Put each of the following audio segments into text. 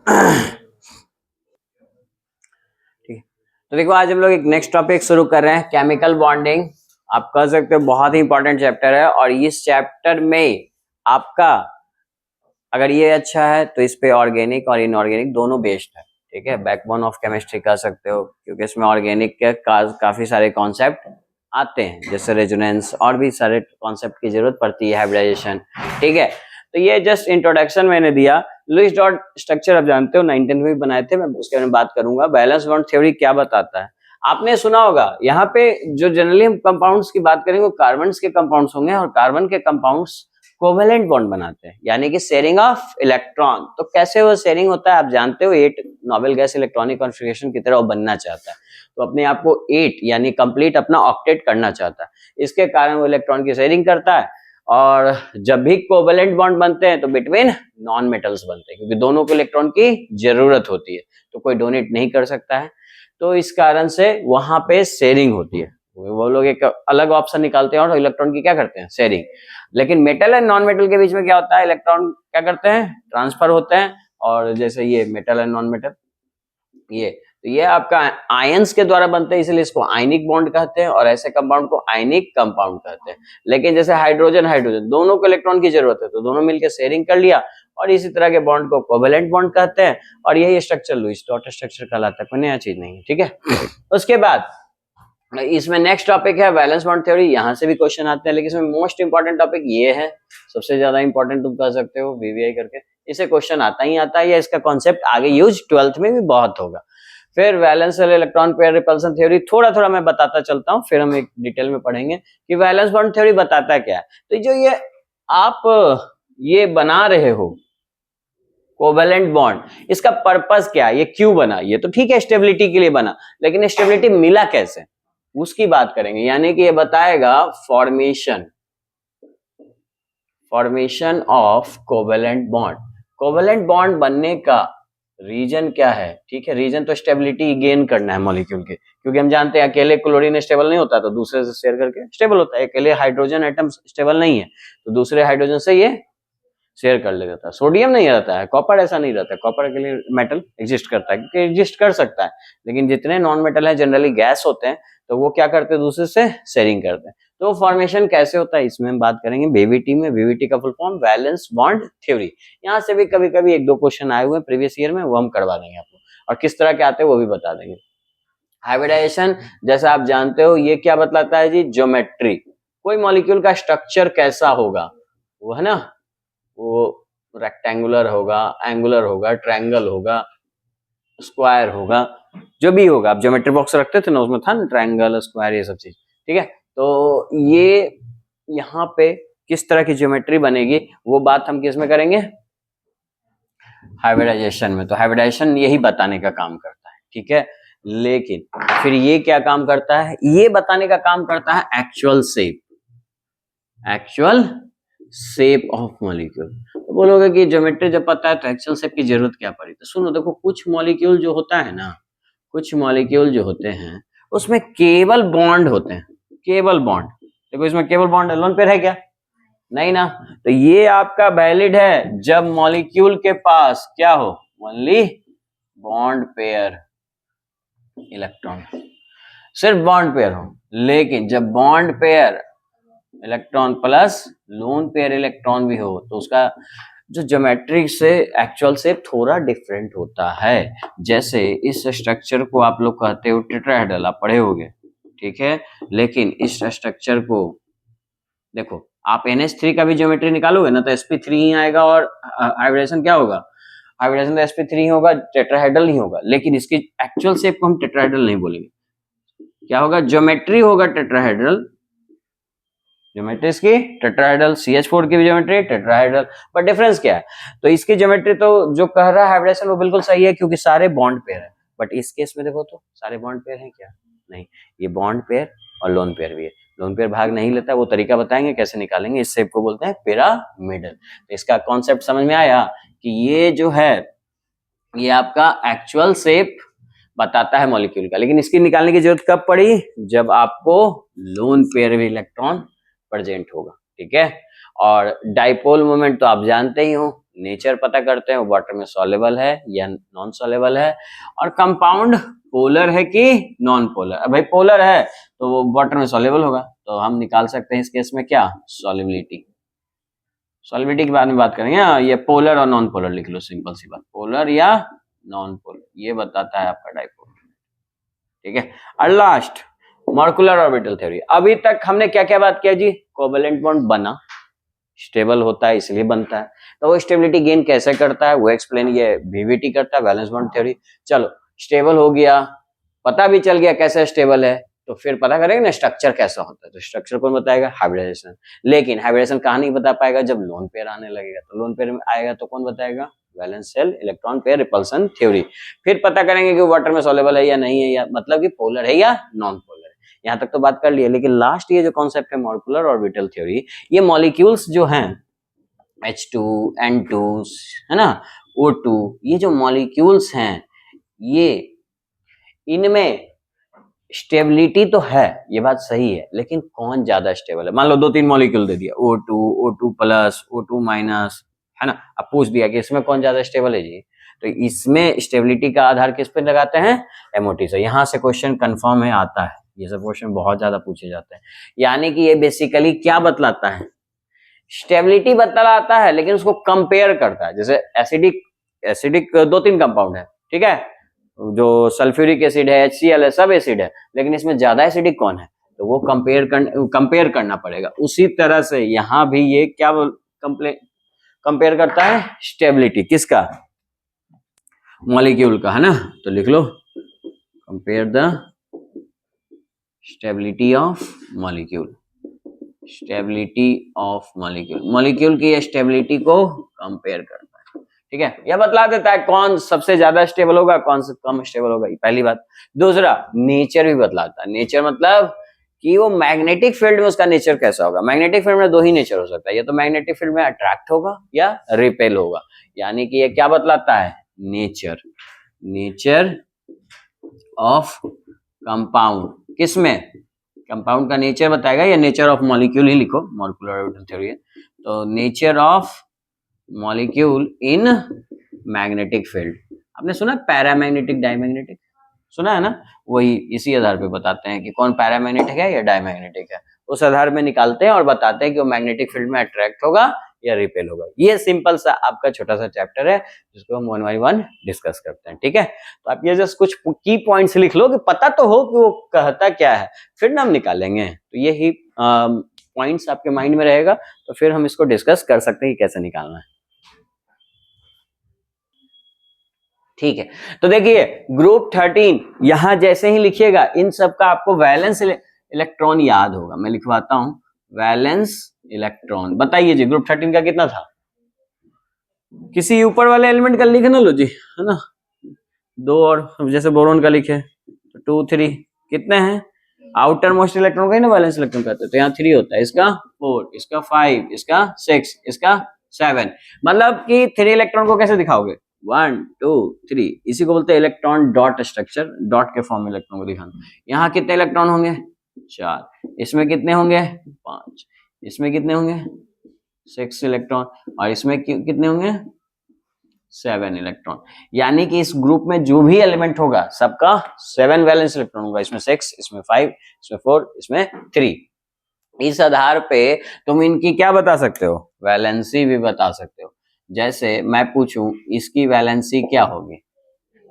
ठीक है, तो देखो आज हम लोग एक नेक्स्ट टॉपिक शुरू कर रहे हैं, केमिकल बॉन्डिंग। आप कह सकते हो बहुत ही इंपॉर्टेंट चैप्टर है, और इस चैप्टर में आपका अगर ये अच्छा है तो इस पे ऑर्गेनिक और इनऑर्गेनिक दोनों बेस्ड है। ठीक है, बैकबोन ऑफ केमिस्ट्री कह सकते हो, क्योंकि इसमें ऑर्गेनिक के काफी सारे कॉन्सेप्ट आते हैं, जैसे रेजोनेंस और भी सारे कॉन्सेप्ट की जरूरत पड़ती है, हाइब्रिडाइजेशन। ठीक है, तो ये जस्ट इंट्रोडक्शन मैंने दिया। लुईस डॉट स्ट्रक्चर आप जानते हो, 19 में भी बनाए थे, मैं उसके बारे में बात करूंगा। बैलेंस बॉन्ड थ्योरी क्या बताता है आपने सुना होगा। यहाँ पे जो जनरली हम कंपाउंड्स की बात करेंगे वो कार्बन के कंपाउंड्स होंगे, और कार्बन के कंपाउंड्स कोवेलेंट बॉन्ड बनाते हैं, यानी कि शेयरिंग ऑफ इलेक्ट्रॉन। तो कैसे वो शेयरिंग होता है आप जानते हो, 8 नोबेल गैस इलेक्ट्रॉनिक कॉन्फ़िगरेशन की तरह वो बनना चाहता है, तो अपने आप को 8 यानी कंप्लीट अपना ऑक्टेट करना चाहता है। इसके कारण वो इलेक्ट्रॉन की शेयरिंग करता है, और जब भी कोवेलेंट बॉन्ड बनते हैं तो बिटवीन नॉन मेटल्स बनते हैं, क्योंकि दोनों को इलेक्ट्रॉन की जरूरत होती है, तो कोई डोनेट नहीं कर सकता है, तो इस कारण से वहां पे शेयरिंग होती है। वो लोग एक अलग ऑप्शन निकालते हैं और इलेक्ट्रॉन की क्या करते हैं, शेयरिंग। लेकिन मेटल एंड नॉन मेटल के बीच में क्या होता है, इलेक्ट्रॉन क्या करते हैं, ट्रांसफर होते हैं। और जैसे ये मेटल एंड नॉन मेटल, ये आपका आयंस के द्वारा बनते हैं, इसलिए इसको आयनिक बॉन्ड कहते हैं, और ऐसे कंपाउंड को आयनिक कंपाउंड कहते हैं। लेकिन जैसे हाइड्रोजन हाइड्रोजन दोनों को इलेक्ट्रॉन की जरूरत है, तो दोनों मिलकर शेयरिंग कर लिया, और इसी तरह के बॉन्ड को कोवेलेंट बॉन्ड कहते हैं, और यही स्ट्रक्चर लुईस डॉट स्ट्रक्चर कहलाता है, कोई नया चीज नहीं है। ठीक है, उसके बाद इसमें नेक्स्ट टॉपिक है वैलेंस बॉन्ड थ्योरी। यहाँ से भी क्वेश्चन आते हैं, लेकिन इसमें मोस्ट इंपॉर्टेंट टॉपिक ये है, सबसे ज्यादा इंपॉर्टेंट तुम कह सकते हो, वीवीआई करके इसे क्वेश्चन आता ही आता है, या इसका कॉन्सेप्ट आगे यूज 12th में भी बहुत होगा। फिर valence electron pair repulsion theory, थोड़ा थोड़ा मैं बताता चलता हूँ, फिर हम एक डिटेल में पढ़ेंगे कि वैलेंस बॉन्ड थ्योरी बताता क्या है। तो जो ये आप ये बना रहे हो कोवेलेंट बॉन्ड, इसका पर्पस क्या है, ये क्यों बना। ये तो ठीक है स्टेबिलिटी के लिए बना, लेकिन स्टेबिलिटी मिला कैसे उसकी बात करेंगे। यानी कि ये बताएगा formation of covalent bond. Covalent bond बनने का रीजन क्या है। ठीक है, रीजन तो स्टेबिलिटी गेन करना है मॉलिक्यूल के, क्योंकि हम जानते हैं अकेले क्लोरीन स्टेबल नहीं होता, तो दूसरे से शेयर करके स्टेबल होता है। अकेले हाइड्रोजन एटम स्टेबल नहीं है, तो दूसरे हाइड्रोजन से ये शेयर कर ले जाता है। सोडियम नहीं रहता है, कॉपर ऐसा नहीं रहता है, कॉपर के लिए मेटल एग्जिस्ट करता है, क्योंकि एग्जिस्ट कर सकता है, लेकिन जितने नॉन मेटल है जनरली गैस होते हैं, तो वो क्या करते हैं, दूसरे से शेयरिंग करते हैं। तो फॉर्मेशन कैसे होता है इसमें हम बात करेंगे वीवीटी में। वीवीटी का full form valence bond theory. यहाँ से भी कभी कभी 1-2 क्वेश्चन आए हुए हैं प्रीवियस ईयर में, वो हम करवा देंगे आपको, और किस तरह के आते हैं वो भी बता देंगे। हाइब्रिडाइजेशन जैसा आप जानते हो, ये क्या बतलाता है जी, ज्योमेट्री। कोई मॉलिक्यूल का स्ट्रक्चर कैसा होगा, वो है ना, वो रेक्टेंगुलर होगा, एंगुलर होगा, ट्रायंगल होगा, स्क्वायर होगा, जो भी होगा। आप ज्योमेट्री बॉक्स रखते थे ना, उसमें था ना ट्रायंगल, स्क्वायर, ये सब चीज। ठीक है, तो ये यहाँ पे किस तरह की ज्योमेट्री बनेगी वो बात हम किस में करेंगे, हाइब्रिडाइजेशन में। तो हाइब्रिडाइजेशन यही बताने का काम करता है। ठीक है, लेकिन फिर ये क्या काम करता है, ये बताने का काम करता है एक्चुअल शेप ऑफ मॉलिक्यूल। तो बोलोगे कि ज्योमेट्री जब पता है तो एक्चुअल शेप की जरूरत क्या पड़ी। तो सुनो, देखो कुछ मॉलिक्यूल जो होता है ना, कुछ मॉलिक्यूल जो होते हैं उसमें केवल बॉन्ड होते हैं, केवल बॉन्ड। देखो इसमें केवल बॉन्ड है, लोन पेयर है क्या, नहीं ना। तो ये आपका वैलिड है जब मॉलिक्यूल के पास क्या हो, ओनली बॉन्ड पेयर इलेक्ट्रॉन, सिर्फ बॉन्ड पेयर हो। लेकिन जब bond pair electron plus lone pair electron भी हो, तो उसका जो ज्योमेट्रिक से एक्चुअल से थोड़ा डिफरेंट होता है। जैसे इस स्ट्रक्चर को आप लोग कहते हो टेट्राहेड्रल, आप पढ़े होंगे। ठीक है, लेकिन इस स्ट्रक्चर को देखो, आप NH3 का भी ज्योमेट्री निकालोगे ना, तो sp3 ही आएगा, और हाइब्रिडेशन क्या होगा, हाइब्रिडेशन तो sp3 ही होगा, टेट्राहेड्रल ही होगा। लेकिन इसकी एक्चुअल शेप को हम टेट्राहेड्रल नहीं बोलेंगे, क्या होगा, ज्योमेट्री होगा टेट्राहेड्रल, ज्योमेट्री इसकी टेट्राहेड्रल, CH4 की भी ज्योमेट्री टेट्राहेड्रल। पर डिफरेंस क्या है, तो इसकी ज्योमेट्री तो जो कह रहा है हाइब्रिडेशन वो बिल्कुल सही है, क्योंकि सारे बॉन्ड पेयर है। बट इस केस में देखो तो सारे बॉन्ड पेयर हैं क्या, नहीं, ये बॉन्ड पेयर और लोन पेयर भी है। लोन पेयर भाग नहीं लेता, वो तरीका बताएंगे कैसे निकालेंगे। इस शेप को बोलते हैं पिरामिडल। तो इसका कॉन्सेप्ट समझ में आया कि ये जो है ये आपका एक्चुअल शेप बताता है मॉलिक्यूल का, लेकिन इसकी निकालने की जरूरत कब पड़ी, जब आपको लोन पेयर भी इलेक्ट्रॉन प्रेजेंट होगा। ठीक है, और डाइपोल मोमेंट तो आप जानते ही हो, नेचर पता करते हैं वाटर में सॉल्युबल है या नॉन सॉल्युबल है, और कंपाउंड पोलर है कि नॉन पोलर। अब भाई पोलर है तो वो वाटर में सॉल्युबल होगा, तो हम निकाल सकते हैं इस केस में क्या, सॉल्युबिलिटी। सॉल्युबिलिटी के बारे में बात करेंगे। ये पोलर और नॉन पोलर लिख लो, सिंपल सी बात, पोलर या नॉन पोलर, ये बताता है आपका डाइपोल। ठीक है, और लास्ट मॉलिक्यूलर ऑर्बिटल थ्योरी। अभी तक हमने क्या क्या बात किया जी, कोवेलेंट बॉन्ड बना, स्टेबल होता है इसलिए बनता है, तो वो स्टेबिलिटी गेन कैसे करता है वो एक्सप्लेन ये वीवीटी करता है, वैलेंस बॉन्ड थ्योरी। चलो स्टेबल हो गया, पता भी चल गया कैसे स्टेबल है, तो फिर पता करेंगे ना स्ट्रक्चर कैसा होता है, तो स्ट्रक्चर कौन बताएगा, हाइब्रिडाइजेशन। लेकिन हाइब्रिडाइजेशन कहाँ नहीं बता पाएगा, जब लोन पेयर आने लगेगा, तो लोन पेयर में आएगा तो कौन बताएगा, valence shell electron pair repulsion theory. फिर पता करेंगे कि वाटर में सॉल्युबल है या नहीं है, या मतलब कि पोलर है या नॉन पोलर है। यहाँ तक तो बात कर लिए, लेकिन लास्ट ये जो कॉन्सेप्ट है मॉलिक्यूलर ऑर्बिटल थ्योरी, ये मॉलिक्यूल्स जो हैं H2, N2 है ना, O2, ये जो मॉलिक्यूल्स हैं ये, इनमें स्टेबिलिटी तो है, ये बात सही है, लेकिन कौन ज्यादा स्टेबल है। मान लो 2-3 मॉलिक्यूल दे दिया, O2, O2 plus, O2 minus, है ना, अब पूछ दिया कि इसमें कौन ज्यादा स्टेबल है जी, तो इसमें स्टेबिलिटी का आधार किस पे लगाते हैं, एमओटी से। यहाँ से क्वेश्चन कंफर्म है, आता है, ये सब क्वेश्चन बहुत ज्यादा पूछे जाते हैं। यानी कि ये बेसिकली क्या बतलाता है, स्टेबिलिटी बतलाता है, लेकिन उसको कंपेयर करता है। जैसे एसिडिक 2-3 कंपाउंड है, ठीक है, जो सल्फ्यूरिक एसिड है, HCl है, सब एसिड है, लेकिन इसमें ज्यादा एसिडिक कौन है, तो वो कंपेयर करना पड़ेगा। उसी तरह से यहाँ भी ये क्या कंपेयर करता है, स्टेबिलिटी किसका, मॉलिक्यूल का, है ना। तो लिख लो, compare the stability of molecule, stability of molecule, molecule की स्टेबिलिटी को कंपेयर करता है। ठीक है, यह बतला देता है कौन सबसे ज्यादा स्टेबल होगा, कौन से कम स्टेबल होगा, पहली बात। दूसरा, नेचर भी बतलाता है। नेचर मतलब कि वो मैग्नेटिक फील्ड में उसका नेचर कैसा होगा। मैग्नेटिक फील्ड में 2 ही नेचर हो सकता है, या तो मैग्नेटिक फील्ड में अट्रैक्ट होगा या रिपेल होगा। यानी कि ये क्या बतलाता है, नेचर, नेचर ऑफ कंपाउंड, किसमें, कंपाउंड का नेचर बताएगा, या नेचर ऑफ मॉलिक्यूल ही लिखो, मॉलिक्यूलर ऑर्बिटल थ्योरी है, तो nature of molecule in magnetic field. आपने सुना पैरामैग्नेटिक, डायमैग्नेटिक, सुना है ना, वही इसी आधार पे बताते हैं कि कौन पैरामैग्नेटिक है या डायमैग्नेटिक है, उस आधार में निकालते हैं और बताते हैं कि वो मैग्नेटिक फील्ड में अट्रैक्ट होगा या रिपेल होगा। ये सिंपल सा आपका छोटा सा चैप्टर है, जिसको हम 1 बाय 1 डिस्कस करते हैं। ठीक है, तो आप ये जस्ट कुछ की पॉइंट्स लिख लो कि पता तो हो कि वो कहता क्या है, फिर ना हम निकालेंगे। तो ये ही पॉइंट्स आपके माइंड में रहेगा, तो फिर हम इसको डिस्कस कर सकते हैं कि कैसे निकालना है। ठीक है, तो देखिए ग्रुप 13, यहां जैसे ही लिखिएगा इन सब का आपको वैलेंस इलेक्ट्रॉन याद होगा। मैं लिखवाता हूं, वैलेंस इलेक्ट्रॉन। बताइए जी, ग्रुप 13 का कितना था, किसी ऊपर वाले एलिमेंट का लिखना लो जी, है ना, 2, और जैसे बोरोन का लिखे तो 2, 3 कितने हैं, आउटर मोस्ट इलेक्ट्रॉन का ही ना वैलेंस इलेक्ट्रॉन कहते हैं, तो यहाँ 3 होता है, इसका 4, इसका 5, इसका 6, इसका 7। मतलब कि 3 इलेक्ट्रॉन को कैसे दिखाओगे, 1, 2, 3, इसी को बोलते हैं इलेक्ट्रॉन डॉट स्ट्रक्चर, डॉट के फॉर्म में इलेक्ट्रॉन को दिखाना। यहाँ कितने इलेक्ट्रॉन होंगे, 4, इसमें कितने होंगे, 5, इसमें कितने होंगे, 6 इलेक्ट्रॉन, और इसमें कितने होंगे, 7 इलेक्ट्रॉन। यानी कि इस ग्रुप में जो भी एलिमेंट होगा सबका 7 वैलेंस इलेक्ट्रॉन होगा, इसमें 6, इसमें 5, इसमें 4, इसमें 3। इस आधार पे तुम इनकी क्या बता सकते हो, वैलेंसी भी बता सकते हो। जैसे मैं पूछूं इसकी वैलेंसी क्या होगी,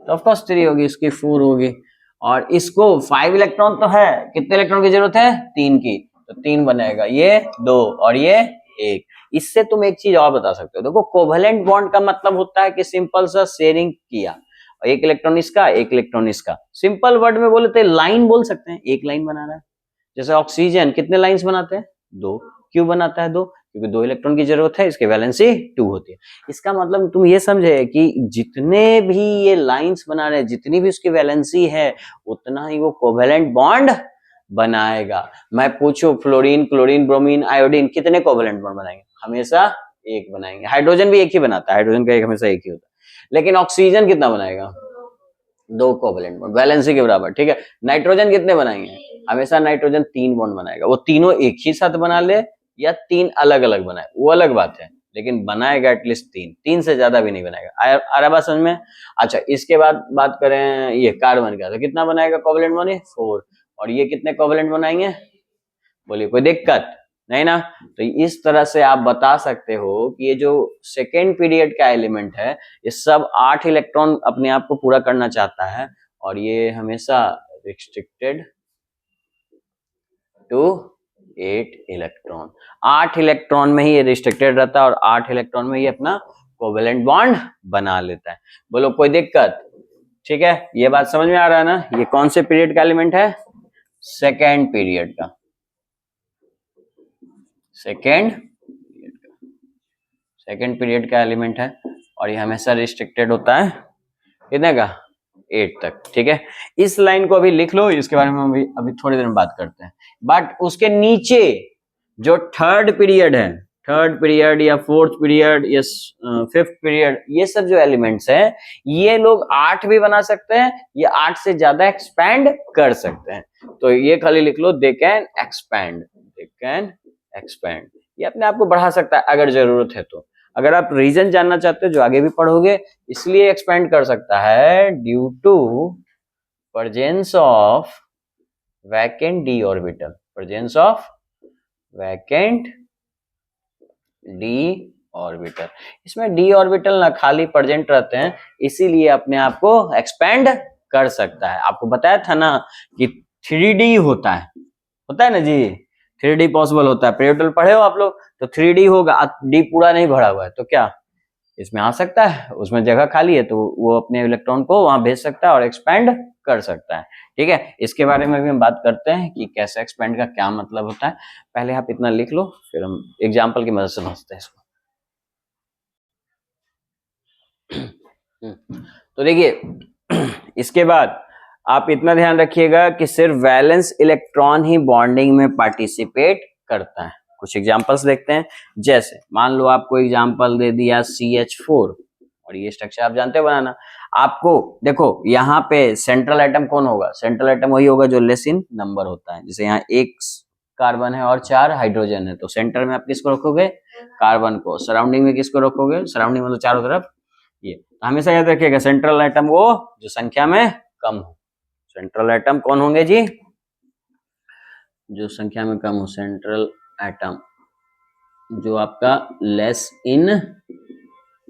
तो ऑफ कोर्स 3 होगी, इसकी 4 होगी, और इसको 5 इलेक्ट्रॉन तो है, कितने इलेक्ट्रॉन की जरूरत है, 3 की, तो 3 बनेगा, ये 2 और ये 1। इससे तुम एक चीज और बता सकते हो, देखो कोवेलेंट बॉन्ड का मतलब होता है कि सिंपल सा शेयरिंग किया, एक इलेक्ट्रॉन इसका, एक इलेक्ट्रॉन इसका। सिंपल वर्ड में बोले तो लाइन बोल सकते हैं, एक लाइन बना रहा है। जैसे ऑक्सीजन कितने लाइंस बनाते हैं, 2। क्यों बनाता है 2, क्योंकि 2 इलेक्ट्रॉन की जरूरत है, इसकी वैलेंसी 2 होती है। इसका मतलब तुम ये समझे कि जितने भी ये लाइंस बना रहे हैं, जितनी भी उसकी वैलेंसी है, उतना ही वो कोवेलेंट बॉन्ड बनाएगा। मैं पूछूं फ्लोरीन, क्लोरीन, ब्रोमीन, आयोडीन कितने कोवेलेंट बॉन्ड बनाएंगे, हमेशा एक बनाएंगे। हाइड्रोजन भी एक ही बनाता है, हाइड्रोजन का एक हमेशा एक ही होता है। लेकिन ऑक्सीजन कितना बनाएगा, 2 कोवेलेंट बॉन्ड, वैलेंसी के बराबर। ठीक है, नाइट्रोजन कितने बनाएंगे, हमेशा नाइट्रोजन 3 बॉन्ड बनाएगा, वो तीनों एक ही साथ बना ले या 3 अलग अलग बनाए, वो अलग बात है, लेकिन बनाएगा एटलीस्ट 3 से ज्यादा भी नहीं बनाएगा। आ रहा बात समझ में? अच्छा, इसके बाद बात करें ये कार्बन का, तो कितना बनाएगा कोवेलेंट बॉन्ड? 4। और ये कितने कोवेलेंट बनाएंगे? बोलिए, कोई दिक्कत नहीं ना? तो इस तरह से आप बता सकते हो कि ये जो सेकेंड पीरियड का एलिमेंट है, ये सब 8 इलेक्ट्रॉन अपने आप को पूरा करना चाहता है, और ये हमेशा रिस्ट्रिक्टेड टू 8 इलेक्ट्रॉन। 8 इलेक्ट्रॉन में ही ये रिस्ट्रिक्टेड रहता है और 8 इलेक्ट्रॉन में ही अपना कोवेलेंट बॉन्ड बना लेता है। बोलो, कोई दिक्कत? ठीक है, ये बात समझ में आ रहा है ना? ये कौन से पीरियड का एलिमेंट है? सेकेंड पीरियड का, सेकेंड पीरियड का एलिमेंट है, और ये हमेशा रिस्ट्रिक्टेड होता है कितने का? 8 तक। ठीक है, इस लाइन को अभी लिख लो, इसके बारे में अभी थोड़ी देर में बात करते हैं। बट उसके नीचे जो थर्ड पीरियड या फोर्थ पीरियड या फिफ्थ पीरियड, ये सब जो एलिमेंट्स हैं, ये लोग 8 भी बना सकते हैं, ये 8 से ज्यादा एक्सपैंड कर सकते हैं। तो ये खाली लिख लो, दे कैन एक्सपैंड, ये अपने आप को बढ़ा सकता है अगर जरूरत है तो। अगर आप रीजन जानना चाहते हो, जो आगे भी पढ़ोगे, इसलिए एक्सपेंड कर सकता है due to presence of vacant D orbital, इसमें डी ऑर्बिटल ना खाली प्रेजेंट रहते हैं, इसीलिए अपने आप को एक्सपेंड कर सकता है। आपको बताया था ना कि 3D होता है ना जी, 3D पॉसिबल होता है। पीरियोडिकल पढ़े हो आप लोग, तो 3D होगा, डी पूरा नहीं भरा हुआ है, तो क्या इसमें आ सकता है? उसमें जगह खाली है, तो वो अपने इलेक्ट्रॉन को वहां भेज सकता है और एक्सपेंड कर सकता है। ठीक है, इसके बारे में भी हम बात करते हैं कि कैसे एक्सपेंड का क्या मतलब होता है। पहले आप इतना लिख लो, फिर हम एग्जाम्पल की मदद से समझते हैं इसको। तो देखिए, इसके बाद आप इतना ध्यान रखिएगा कि सिर्फ वैलेंस इलेक्ट्रॉन ही बॉन्डिंग में पार्टिसिपेट करता है। कुछ एग्जांपल्स देखते हैं। जैसे मान लो आपको एग्जांपल दे दिया CH4, और ये स्ट्रक्चर आप जानते हो बनाना। आपको देखो, यहाँ पे सेंट्रल एटम कौन होगा? सेंट्रल एटम वही होगा जो लेस इन नंबर होता है। जैसे यहाँ 1 कार्बन है और 4 हाइड्रोजन है, तो सेंटर में आप किसको रखोगे? कार्बन को। सराउंडिंग में किसको रखोगे? सराउंडिंग मतलब चारों तरफ ये। तो हमेशा याद रखिएगा, सेंट्रल एटम वो जो संख्या में कम हो। सेंट्रल एटम कौन होंगे जी? जो संख्या में कम हो। सेंट्रल एटम जो आपका लेस इन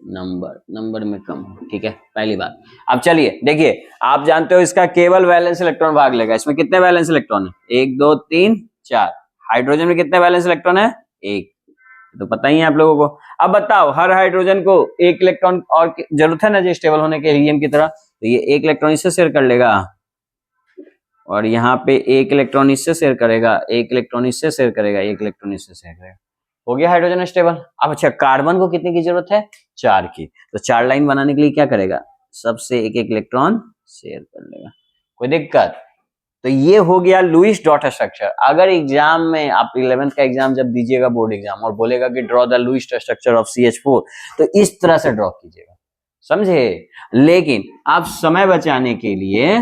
नंबर में कम हो। ठीक है, पहली बात। अब चलिए देखिए, आप जानते हो इसका केवल वैलेंस इलेक्ट्रॉन भाग लेगा। इसमें कितने वैलेंस इलेक्ट्रॉन है? 1 2 3 4। हाइड्रोजन में कितने वैलेंस इलेक्ट्रॉन है? 1। तो पता ही है आप लोगों को। अब बताओ, हर हाइड्रोजन को 1 इलेक्ट्रॉन और जरूरत है ना जी स्टेबल होने के, हीलियम की तरह। तो ये 1 इलेक्ट्रॉन इससे शेयर कर लेगा, और यहाँ पे 1 इलेक्ट्रॉन इससे शेयर करेगा, 1 इलेक्ट्रॉन इससे शेयर करेगा, 1 इलेक्ट्रॉन इससे शेयर करेगा। हो गया हाइड्रोजन स्टेबल। अब अच्छा, कार्बन को कितने की जरूरत है? 4 की। तो 4 लाइन बनाने के लिए क्या करेगा? सबसे 1 इलेक्ट्रॉन शेयर कर लेगा। कोई दिक्कत? तो ये हो गया लुईस डॉट स्ट्रक्चर। अगर एग्जाम में आप 11th का एग्जाम जब दीजिएगा, बोर्ड एग्जाम, और बोलेगा कि draw the Lewis dot structure of CH4, तो इस तरह से ड्रॉ कीजिएगा, समझे? लेकिन आप समय बचाने के लिए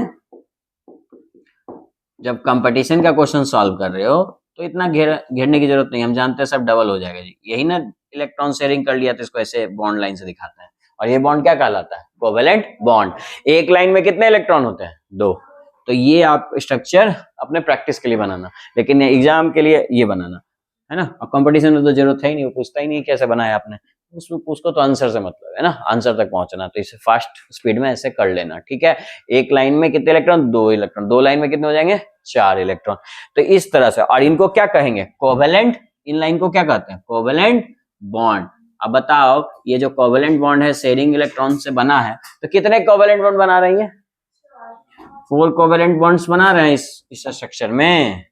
जब कंपटीशन का क्वेश्चन सॉल्व कर रहे हो, तो इतना घेरने की जरूरत नहीं। हम जानते हैं सब डबल हो जाएगा जी। यही ना इलेक्ट्रॉन शेयरिंग कर लिया, तो इसको ऐसे बॉन्ड लाइन से दिखाते हैं। और ये बॉन्ड क्या कहलाता है? Covalent bond. एक लाइन में कितने इलेक्ट्रॉन होते हैं? 2। तो ये आप स्ट्रक्चर अपने प्रैक्टिस के लिए बनाना, लेकिन एग्जाम के लिए ये बनाना है ना। और कंपटीशन में तो जरूरत है ही नहीं, वो पूछता ही नहीं कैसे बनाया आपने, उसको तो आंसर से मतलब है ना, आंसर तक पहुंचना। तो इसे फास्ट स्पीड में ऐसे कर लेना। ठीक है, एक लाइन में कितने इलेक्ट्रॉन? 2 इलेक्ट्रॉन। 2 लाइन में कितने हो जाएंगे? 4 इलेक्ट्रॉन। तो इस तरह से। और इनको क्या कहेंगे? कोवेलेंट। इन लाइन को क्या कहते हैं? Covalent bond. अब बताओ, ये जो कोवेलेंट बॉन्ड है शेयरिंग इलेक्ट्रॉन से बना है, तो कितने कोवेलेंट बॉन्ड बना रही है? 4 कोवेलेंट बॉन्ड्स बना रहे हैं इस स्ट्रक्चर में।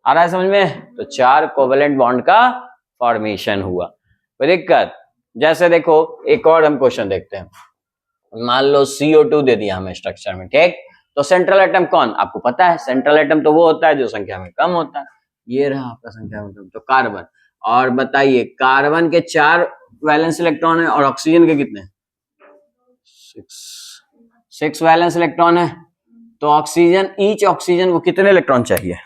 आ रहा है समझ में? तो 4 कोवेलेंट बॉन्ड का फॉर्मेशन हुआ। कोई दिक्कत? जैसे देखो, एक और हम क्वेश्चन देखते हैं। मान लो CO2 दे दिया हमें स्ट्रक्चर में, ठीक? तो सेंट्रल एटम कौन? आपको पता है सेंट्रल एटम तो वो होता है जो संख्या में कम होता है। ये रहा आपका संख्या में कम, तो कार्बन। और बताइए, कार्बन के 4 वैलेंस इलेक्ट्रॉन है, और ऑक्सीजन के कितने? 6 वैलेंस इलेक्ट्रॉन है। तो ऑक्सीजन, ईच ऑक्सीजन को कितने इलेक्ट्रॉन चाहिए?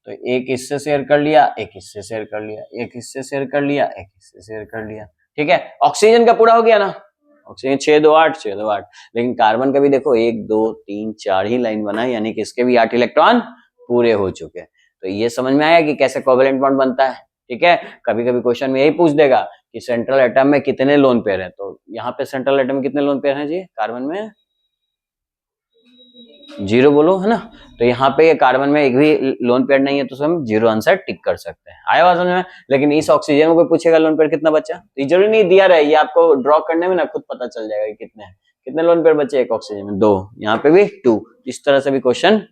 तो एक इससे शेयर कर लिया, एक इससे शेयर कर लिया, एक इससे शेयर कर लिया, एक इससे शेयर कर लिया। ठीक है, ऑक्सीजन का पूरा हो गया ना, ऑक्सीजन 6 2 8 6 2 8। लेकिन कार्बन का भी देखो 1 2 3 4 ही लाइन बना है, यानी कि इसके भी 8 इलेक्ट्रॉन पूरे हो चुके हैं। तो ये समझ में आया कि कैसे कोवेलेंट बॉन्ड बनता है। ठीक है, कभी कभी क्वेश्चन में यही पूछ देगा कि सेंट्रल एटम में कितने लोन पेयर है, तो यहाँ पे सेंट्रल एटम में कितने लोन पेयर हैं जी, कार्बन में 0 बोलो, है ना। तो यहाँ पे कार्बन में एक भी लोन पेयर नहीं है, तो हम 0 आंसर टिक कर सकते हैं। आया समझ में। लेकिन इस ऑक्सीजन को पूछेगा लोन पेयर कितना बचा, तो ये जरूरी नहीं दिया रहे, ये आपको ड्रॉ करने में ना खुद पता चल जाएगा कितने हैं, कितने लोन पेयर बचे एक ऑक्सीजन में, 2, यहाँ पे भी 2। इस तरह से भी क्वेश्चन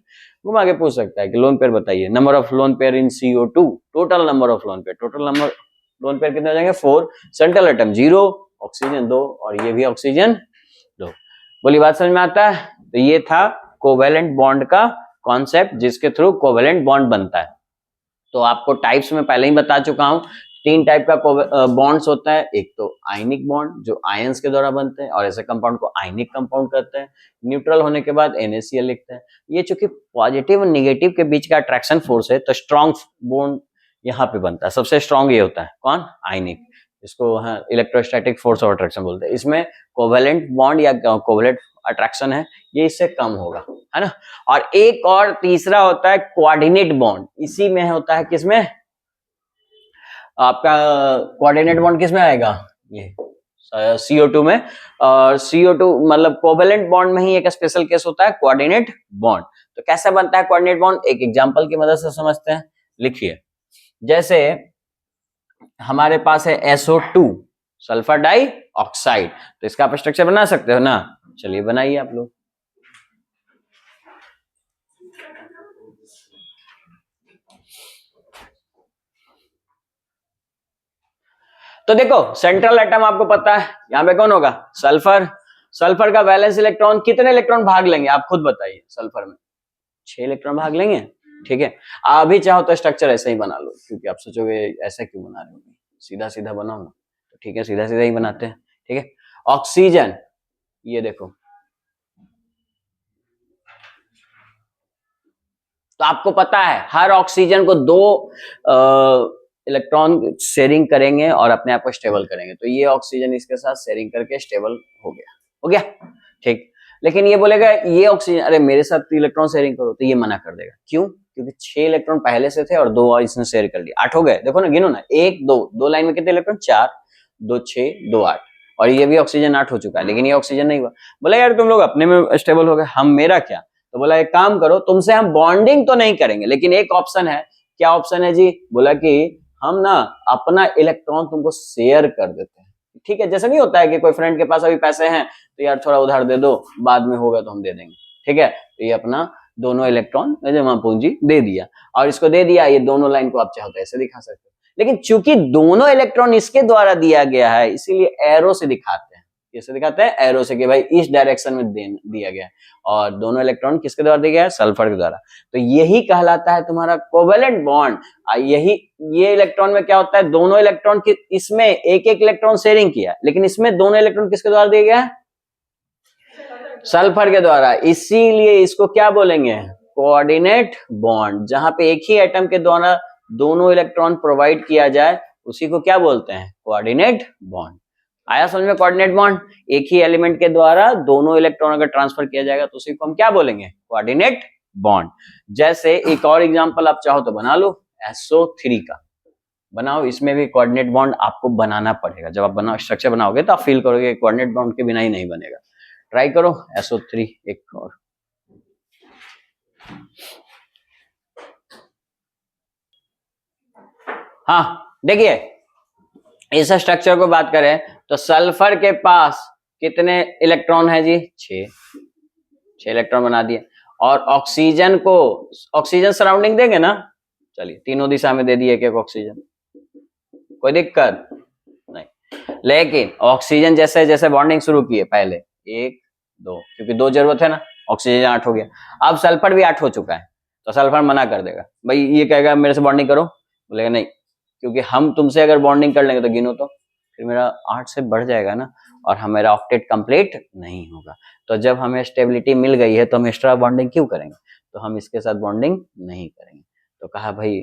घुमा के पूछ सकता है कि लोन पेयर बताइए, number of lone pair in CO2, total number of lone pair, total number lone pair कितने हो जाएंगे 4, सेंट्रल एटम 0, ऑक्सीजन 2 और ये भी ऑक्सीजन 2। बोली बात समझ में आता है। तो ये था कोवेलेंट बॉन्ड का कॉन्सेप्ट, जिसके थ्रू कोवेलेंट बॉन्ड बनता है। तो आपको टाइप्स में पहले ही बता चुका हूं, 3 टाइप का बॉन्ड्स होता है। एक तो आयनिक बॉन्ड जो आयंस के द्वारा बनते हैं और ऐसे कंपाउंड को आयनिक कंपाउंड कहते हैं। न्यूट्रल होने के बाद NaCl लिखते हैं। ये चूंकि पॉजिटिव और नेगेटिव के बीच का अट्रैक्शन फोर्स है, तो स्ट्रॉन्ग बॉन्ड यहाँ पे बनता है। सबसे स्ट्रॉन्ग ये होता है, कौन, आयनिक, इसको इलेक्ट्रोस्टैटिक फोर्स ऑफ अट्रैक्शन बोलते हैं। इसमें कोवेलेंट बॉन्ड या कोवेलेंट अट्रैक्शन है, ये इससे कम होगा, है ना। और एक और तीसरा होता है कोऑर्डिनेट बॉन्ड, इसी में होता है, किसमें, आपका कोऑर्डिनेट बॉन्ड किसमें आएगा, ये CO2 में। और CO2 मतलब कोवेलेंट बॉन्ड में ही एक स्पेशल केस होता है कोऑर्डिनेट बॉन्ड। तो कैसे बनता है कोऑर्डिनेट बॉन्ड, एक एग्जांपल की मदद से समझते हैं। लिखिए, जैसे हमारे पास है SO2 सल्फर डाई ऑक्साइड, तो इसका आप स्ट्रक्चर बना सकते हो ना, चलिए बनाइए आप लोग। तो देखो सेंट्रल एटम आपको पता है, यहाँ पे कौन होगा, सल्फर। सल्फर का वैलेंस इलेक्ट्रॉन, कितने इलेक्ट्रॉन भाग लेंगे आप खुद बताइए, सल्फर में 6 इलेक्ट्रॉन भाग लेंगे। ठीक है, अभी चाहो तो स्ट्रक्चर ऐसे ही बना लो, क्योंकि आप सोचोगे ऐसा क्यों बना रहे हो, सीधा सीधा बनाओ ना, तो ठीक है सीधा सीधा ही बनाते हैं। ठीक है, ऑक्सीजन, ये देखो, तो आपको पता है हर ऑक्सीजन को 2 इलेक्ट्रॉन शेयरिंग करेंगे और अपने आप को स्टेबल करेंगे। तो ये ऑक्सीजन इसके साथ शेयरिंग करके स्टेबल हो गया, ठीक। लेकिन ये बोलेगा ये ऑक्सीजन, अरे मेरे साथ इलेक्ट्रॉन शेयरिंग करो, तो ये मना कर देगा। क्यों, क्योंकि 6 इलेक्ट्रॉन पहले से थे और 2 और इसने शेयर कर लिया, 8 हो गए। देखो ना, गिनो ना, 1 2 लाइन में कितने इलेक्ट्रॉन, 4 2 6 2 8, और ये भी ऑक्सीजन 8 हो चुका है, लेकिन ये ऑक्सीजन नहीं हुआ। बोला यार तुम लोग अपने में स्टेबल हो गए, हम मेरा क्या। तो बोला एक काम करो, तुमसे हम बॉन्डिंग तो नहीं करेंगे, लेकिन एक ऑप्शन है। क्या ऑप्शन है जी, बोला कि हम ना अपना इलेक्ट्रॉन तुमको शेयर कर देते हैं। ठीक है, जैसे नहीं होता है कि कोई फ्रेंड के पास अभी पैसे हैं, तो यार थोड़ा उधार दे दो, बाद में होगा तो हम दे देंगे। ठीक है, तो ये अपना दोनों इलेक्ट्रॉन जमा पूंजी दे दिया, और इसको दे दिया। ये दोनों लाइन को आप चाहो तो ऐसे दिखा सकते हो, लेकिन चूंकि दोनों इलेक्ट्रॉन इसके द्वारा दिया गया है, इसीलिए एरो से दिखाते हैं। कैसे दिखाते हैं, एरो से, कि भाई इस डायरेक्शन में दिया गया है, और दोनों इलेक्ट्रॉन किसके द्वारा दिया गया है, सल्फर के द्वारा। तो यही कहलाता है तुम्हारा कोवेलेंट बॉन्ड। यही, ये इलेक्ट्रॉन में क्या होता है, दोनों इलेक्ट्रॉन की, इसमें एक एक इलेक्ट्रॉन शेयरिंग किया, लेकिन इसमें दोनों इलेक्ट्रॉन किसके द्वारा दिया गया है, सल्फर के द्वारा। इसीलिए इसको क्या बोलेंगे, कोऑर्डिनेट बॉन्ड। जहां पे एक ही एटम के द्वारा दोनों इलेक्ट्रॉन प्रोवाइड किया जाए, उसी को क्या बोलते हैं, कोऑर्डिनेट बॉन्ड। आया समझ में, कोऑर्डिनेट बॉन्ड, एक ही एलिमेंट के द्वारा दोनों इलेक्ट्रॉन अगर ट्रांसफर किया जाएगा तो उसी को हम क्या बोलेंगे, कोऑर्डिनेट बॉन्ड। जैसे एक और एग्जांपल आप चाहो तो बना लो, SO3 का बनाओ। इसमें भी कोऑर्डिनेट बॉन्ड आपको बनाना पड़ेगा। जब आप स्ट्रक्चर बनाओगे तो आप फील करोगे कोऑर्डिनेट बॉन्ड के बिना ही नहीं बनेगा। ट्राई करो, SO3 एक और। हाँ देखिए, इस स्ट्रक्चर को बात करें तो सल्फर के पास कितने इलेक्ट्रॉन है जी, 6 इलेक्ट्रॉन बना दिए। और ऑक्सीजन को, ऑक्सीजन सराउंडिंग देंगे ना, चलिए तीनों दिशा में दे दिए एक ऑक्सीजन, कोई दिक्कत नहीं। लेकिन ऑक्सीजन जैसे जैसे बॉन्डिंग शुरू किए, पहले 1 2, क्योंकि 2 जरूरत है ना, ऑक्सीजन 8 हो गया। अब सल्फर भी 8 हो चुका है, तो सल्फर मना कर देगा, भाई ये कहेगा मेरे से बॉन्डिंग करो, बोलेगा नहीं, क्योंकि हम तुमसे अगर बॉन्डिंग कर लेंगे तो गिनो तो फिर मेरा 8 से बढ़ जाएगा ना, और हमारा ऑक्टेट कंप्लीट नहीं होगा। तो जब हमें स्टेबिलिटी मिल गई है तो हम एक्स्ट्रा बॉन्डिंग क्यों करेंगे, तो हम इसके साथ बॉन्डिंग नहीं करेंगे। तो कहा भाई